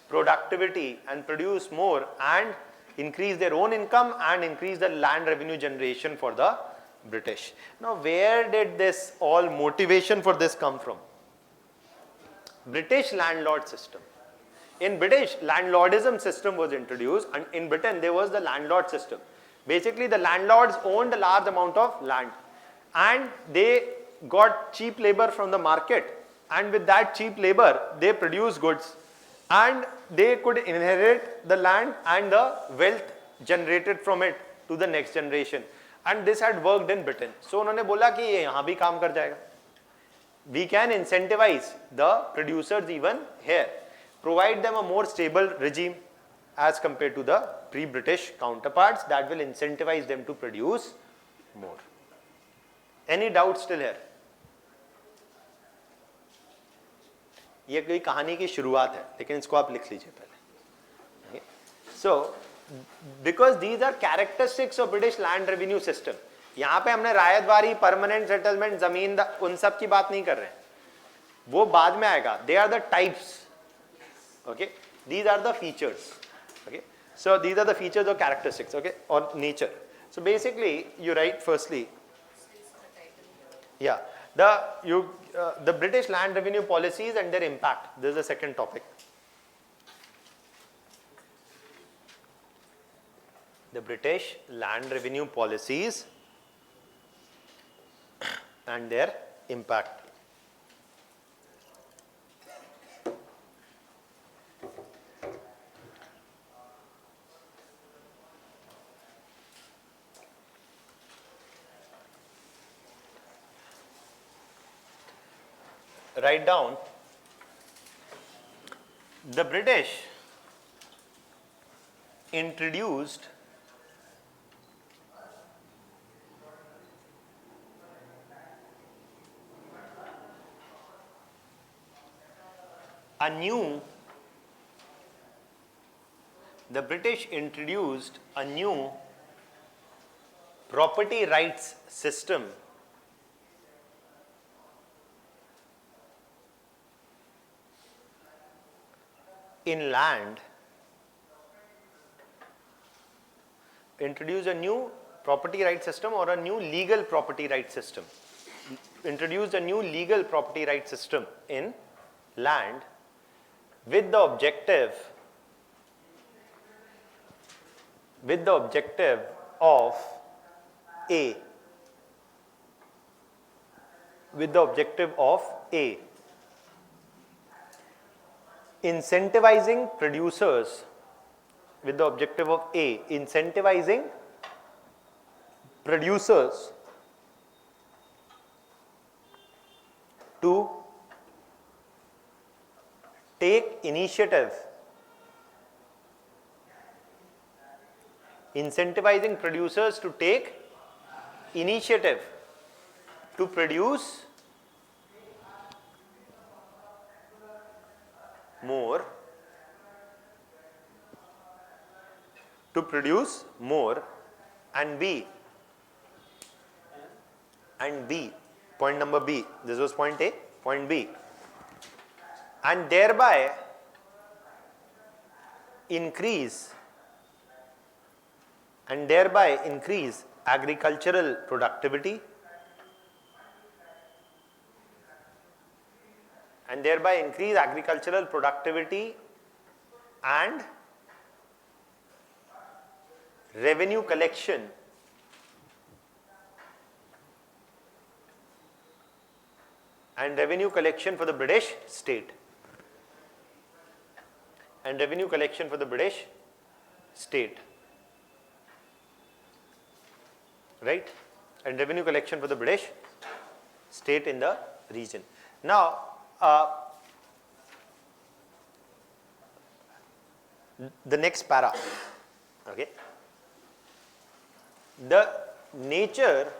productivity and produce more and increase their own income and increase the land revenue generation for the British. Now where did this all motivation for this come from? British landlord system. In British, landlordism system was introduced, and in Britain there was the landlord system. Basically the landlords owned a large amount of land and they got cheap labor from the market, and with that cheap labor they produced goods and they could inherit the land and the wealth generated from it to the next generation, and this had worked in Britain. So उन्होंने बोला कि ये यहाँ भी काम कर जाएगा. We can incentivize the producers even here, provide them a more stable regime as compared to the pre-British counterparts that will incentivize them to produce more. Any doubts still here? ये कोई कहानी की शुरुआत है, लेकिन इसको आप लिख लीजिए पहले. So because these are characteristics of British land revenue system. यहां पे हमने रायतवारी, परमानेंट सेटलमेंट, जमीन उन सब की बात नहीं कर रहे हैं, वो बाद में आएगा. They are the types. Okay, these are the features. Okay, so these are the features or characteristics. Okay, or nature. So basically you write firstly, yeah, the British land revenue policies and their impact. This is the second topic. The British land revenue policies and their impact. Write down, the British introduced a new property rights system in land. Introduced a new property right system or a new legal property right system. Introduced a new legal property right system in land with the objective of A. Incentivizing producers to take initiative. Incentivizing producers to take initiative to produce more, and B, point number B, this was point A, point B, and thereby increase agricultural productivity, and revenue collection for the British state. Right? And revenue collection for the British state in the region. Now, the next para. Okay. The nature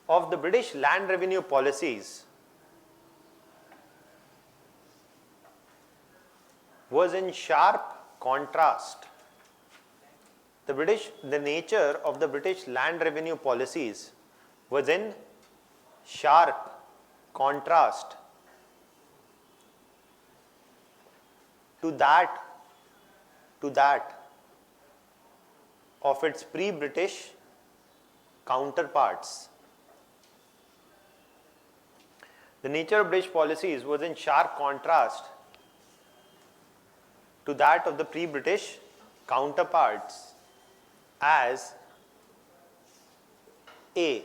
of the British land revenue policies was in sharp contrast. The nature of the British land revenue policies was in sharp contrast to that of its pre-British counterparts. The nature of British policies was in sharp contrast to that of the pre-British counterparts as A.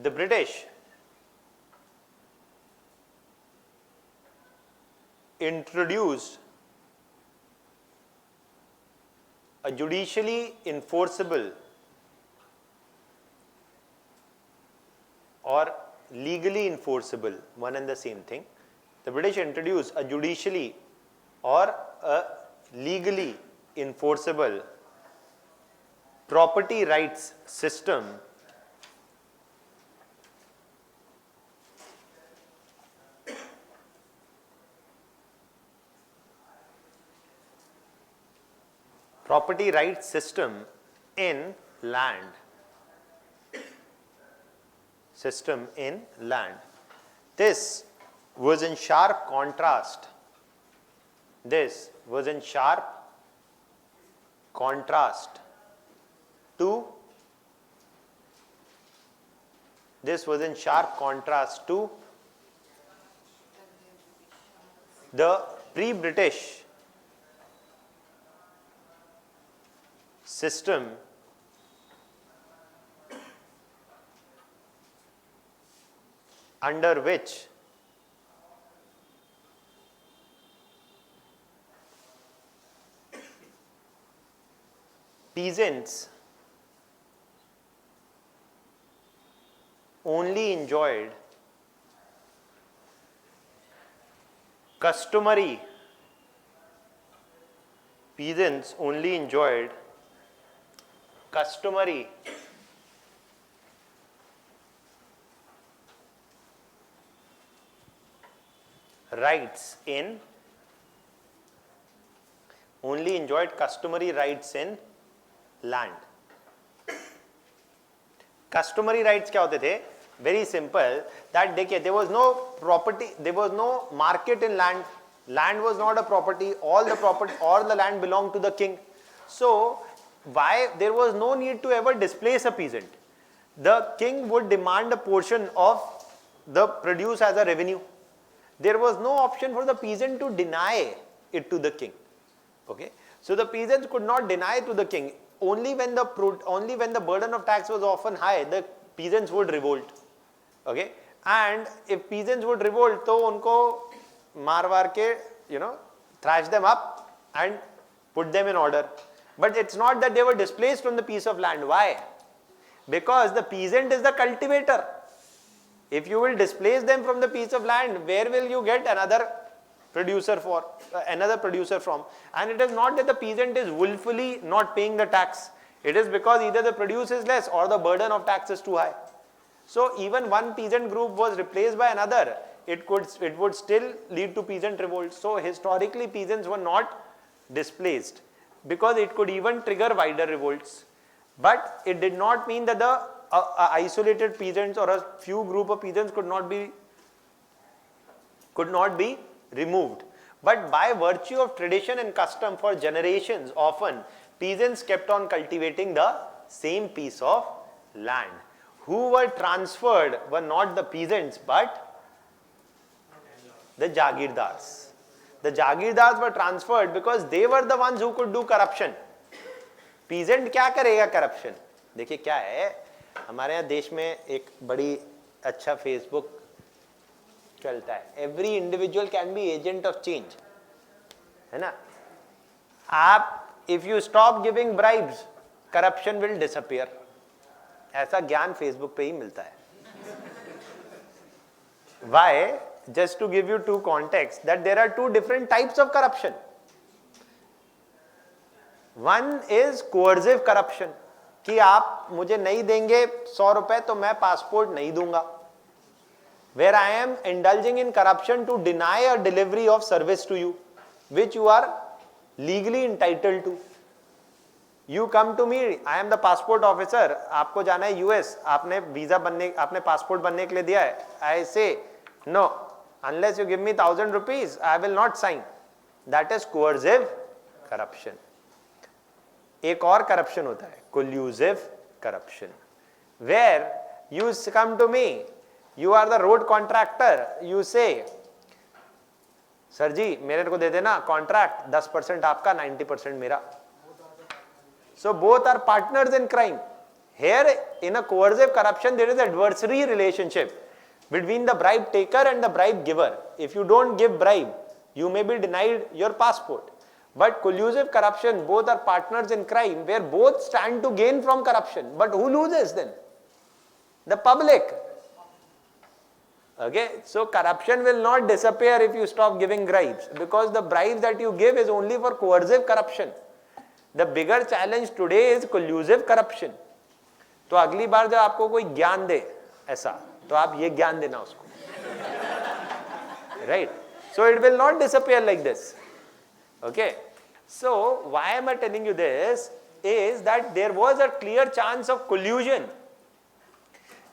The British introduced a judicially enforceable or legally enforceable, one and the same thing. The British introduced a judicially or a legally enforceable property rights system in land. This was in sharp contrast. To the pre-British system under which peasants only enjoyed customary rights in land. Customary rights क्या होते थे? Very simple. That देखिए, there was no property, there was no market in land. Land was not a property. All the land belonged to the king. So why there was no need to ever displace a peasant? The king would demand a portion of the produce as a revenue. There was no option for the peasant to deny it to the king. Okay, so the peasants could not deny to the king. Only when the burden of tax was often high, the peasants would revolt. Okay, and if peasants would revolt, तो उनको मार के, thrash them up and put them in order. But it's not that they were displaced from the piece of land. Why? Because the peasant is the cultivator. If you will displace them from the piece of land, where will you get another producer from? And it is not that the peasant is willfully not paying the tax. It is because either the produce is less or the burden of tax is too high. So even one peasant group was replaced by another, it would still lead to peasant revolt. So historically peasants were not displaced because it could even trigger wider revolts. But it did not mean that the isolated peasants or a few group of peasants could not be removed. But by virtue of tradition and custom for generations, often peasants kept on cultivating the same piece of land. Who were transferred were not the peasants but the Jagirdars. The Jagirdars were transferred because they were the ones who could do corruption. Peasant क्या करेगा corruption? देखिए क्या है, हमारे यहाँ देश में एक बड़ी अच्छा फेसबुक चलता है. Every individual can be agent of change, है ना? if you stop giving bribes, corruption will disappear. ऐसा ज्ञान फेसबुक पे ही मिलता है. Why? Just to give you two contexts, that there are two different types of corruption. One is coercive corruption, कि आप मुझे नहीं देंगे 100 रुपए तो मैं पासपोर्ट नहीं दूंगा. Where I am indulging in corruption to deny a delivery of service to you, which you are legally entitled to. You come to me, I am the passport officer, आपको जाना है US, आपने passport बनने के लिए दिया है. I say, no, unless you give me 1,000 rupees, I will not sign. That is coercive corruption. एक और corruption होता है, collusive corruption, where you come to me, you are the road contractor, you say, sir ji मेरे को दे देना contract, 10% आपका, 90% मेरा. So both are partners in crime. Here in a coercive corruption there is adversary relationship between the bribe taker and the bribe giver. If you don't give bribe, you may be denied your passport. But collusive corruption, both are partners in crime where both stand to gain from corruption. But who loses then? The public. Okay, so corruption will not disappear if you stop giving bribes, because the bribes that you give is only for coercive corruption. The bigger challenge today is collusive corruption. तो अगली बार जब आपको कोई ज्ञान दे ऐसा, तो आप ये ज्ञान देना उसको, right? So it will not disappear like this. Okay? So why am I telling you this? Is that there was a clear chance of collusion.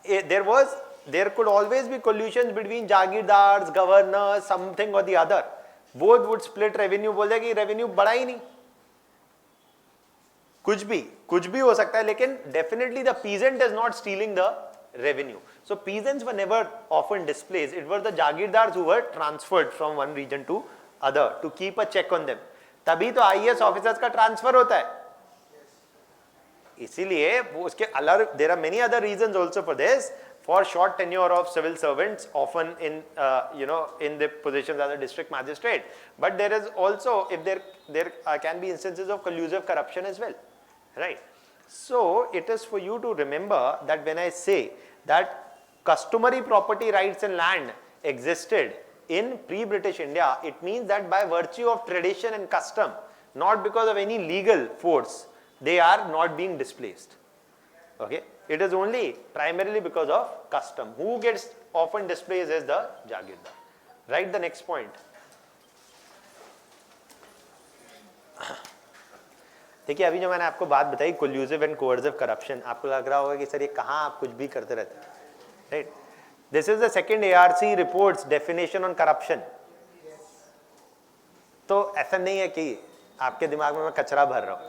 There could always be collusions between jagirdars, governors, something or the other. Both would split revenue. बोल दे कि revenue बढ़ा ही नहीं. कुछ भी हो सकता है, लेकिन definitely the peasant is not stealing the revenue. So peasants were never often displaced. It were the jagirdars who were transferred from one region to other to keep a check on them. तभी तो IAS officers का transfer होता है. इसीलिए वो उसके अलग, there are many other reasons also for this. For short tenure of civil servants, often in in the positions as a district magistrate. But there is also, if there can be instances of collusive corruption as well, right? So it is for you to remember that when I say that customary property rights in land existed in pre-British India, it means that by virtue of tradition and custom, not because of any legal force, they are not being displaced. Okay? It is only primarily because of custom. Who gets often displaced is the Jagirdar. Write the next point. देखिए अभी जो मैंने आपको बात बताई collusive and coercive corruption, आपको लग रहा होगा कि सर ये कहाँ आप कुछ भी करते रहते हैं, right? This is the second ARC reports definition on corruption. तो ऐसा नहीं है कि आपके दिमाग में मैं कचरा भर रहा हूँ,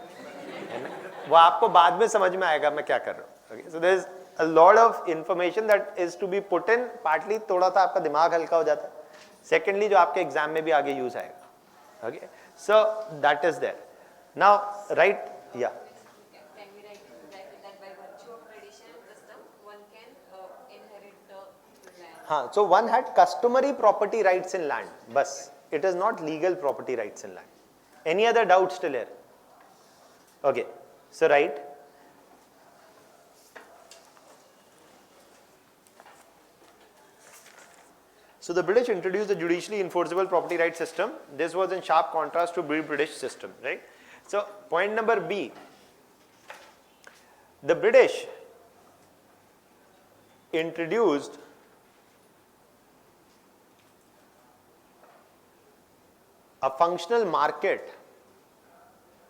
है ना? वो आपको बाद में समझ में आएगा मैं क्या कर रहा हूँ. Okay, so there is a lot of information that is to be put in. Partly थोड़ा सा आपका दिमाग हल्का हो जाता है. Secondly, जो आपके एग्जाम में भी आगे यूज आएगा. Okay, so that is there. Now, right? Yeah. Can we write that by virtue of tradition and custom, one can inherit the land? हाँ, so one had customary property rights in land. बस, it is not legal property rights in land. Any other doubt still here? Okay, so right. So the British introduced the judicially enforceable property rights system. This was in sharp contrast to British system, right? So point number B, the British introduced a functional market.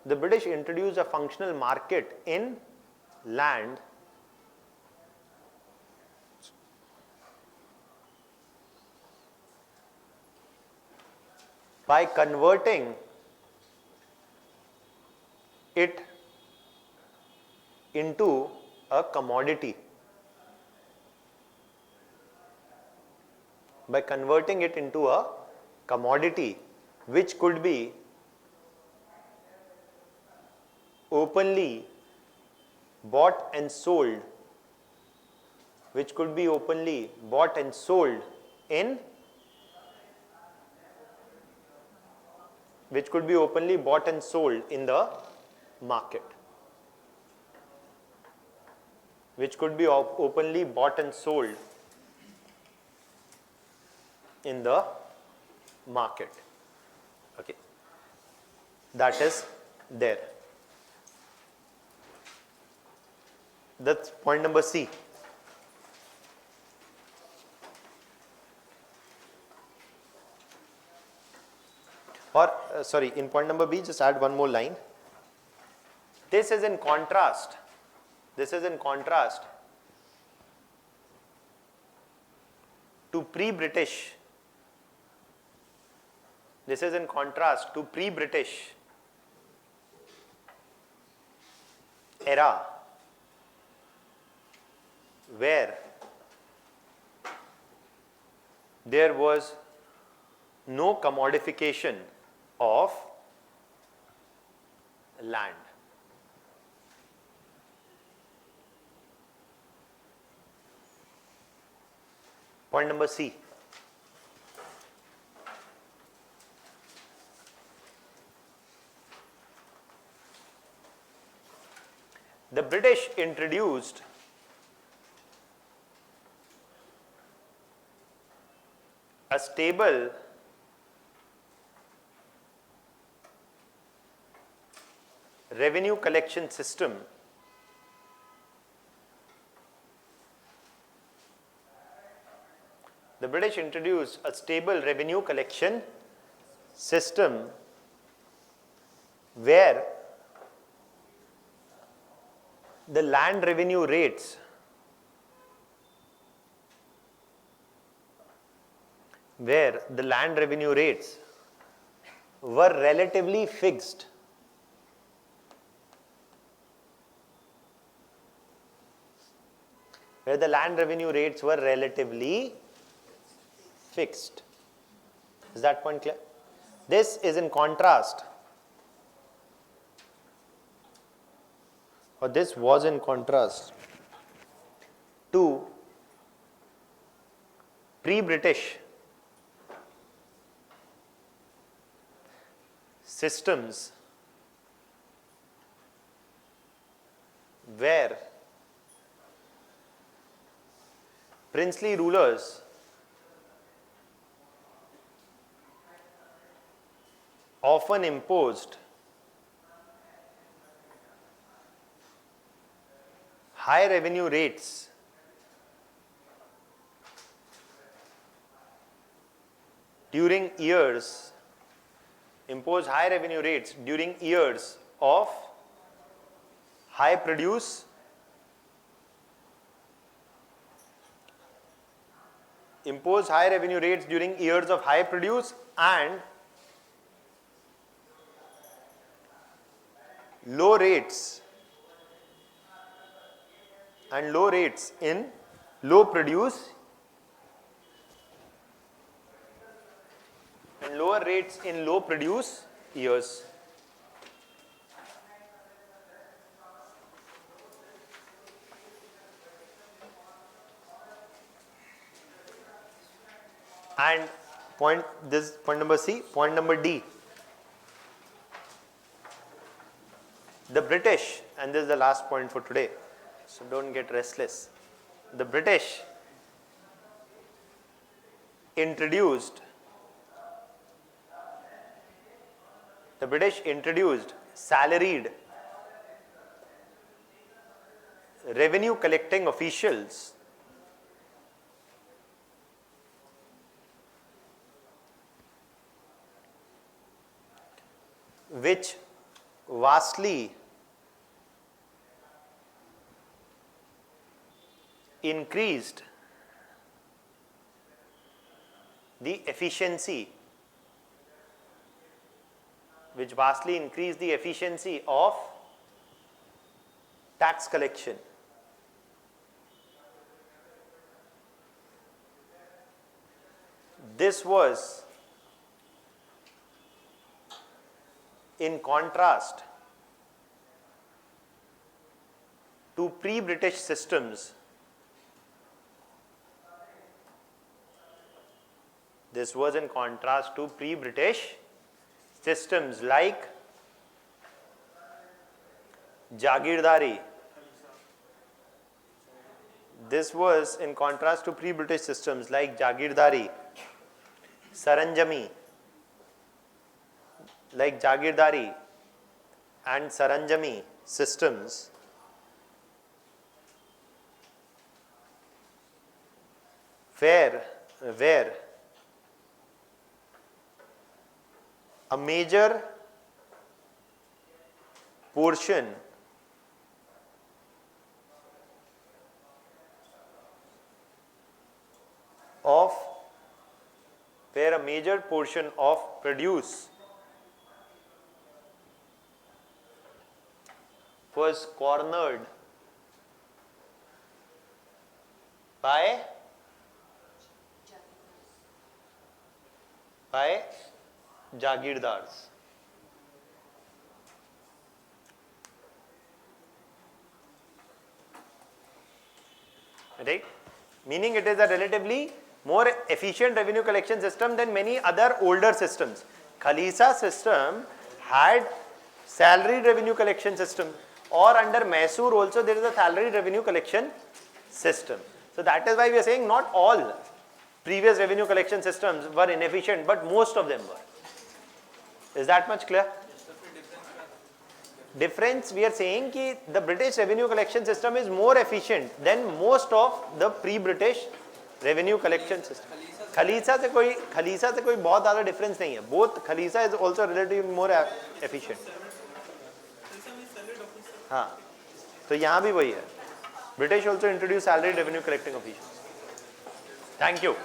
The British introduced a functional market in land by converting it into a commodity. By converting it into a commodity which could be openly bought and sold, which could be openly bought and sold in which could be openly bought and sold in the market. Which could be openly bought and sold in the market. Okay, that is there. That's point number C. Or sorry, in point number B, just add one more line. This is in contrast. This is in contrast to pre-British. This is in contrast to pre-British era, where there was no commodification of land. Point number C. The British introduced a stable revenue collection system the British introduced a stable revenue collection system where the land revenue rates were relatively fixed. Where the land revenue rates were relatively fixed. Is that point clear? This is in contrast, or this was in contrast to pre-British systems where princely rulers often imposed high revenue rates during years of high produce and low rates in low produce and lower rates in low produce years. And point number C, point number D. The British, and this is the last point for today, so don't get restless. The British introduced salaried revenue collecting officials which vastly increased the efficiency of tax collection. This was in contrast to pre-British systems. This was in contrast to pre-British systems like Jagirdari. This was in contrast to pre-British systems like Jagirdari, Saranjami, like Jagirdari and Saranjami systems, where a major portion of produce was cornered by Jagirdars. Right? Meaning it is a relatively more efficient revenue collection system than many other older systems. Khalisa system had salaried revenue collection system, or under Mysore also there is a salaried revenue collection system. So that is why we are saying not all previous revenue collection systems were inefficient, but most of them were. Is that much clear? difference we are saying कि the British revenue collection system is more efficient than most of the pre-British revenue collection system. Khalisa से कोई बहुत ज़्यादा difference नहीं है. Both khalisa is also relatively more efficient. हाँ, तो यहाँ भी वही है. British also introduced salary revenue collecting officials. Thank you.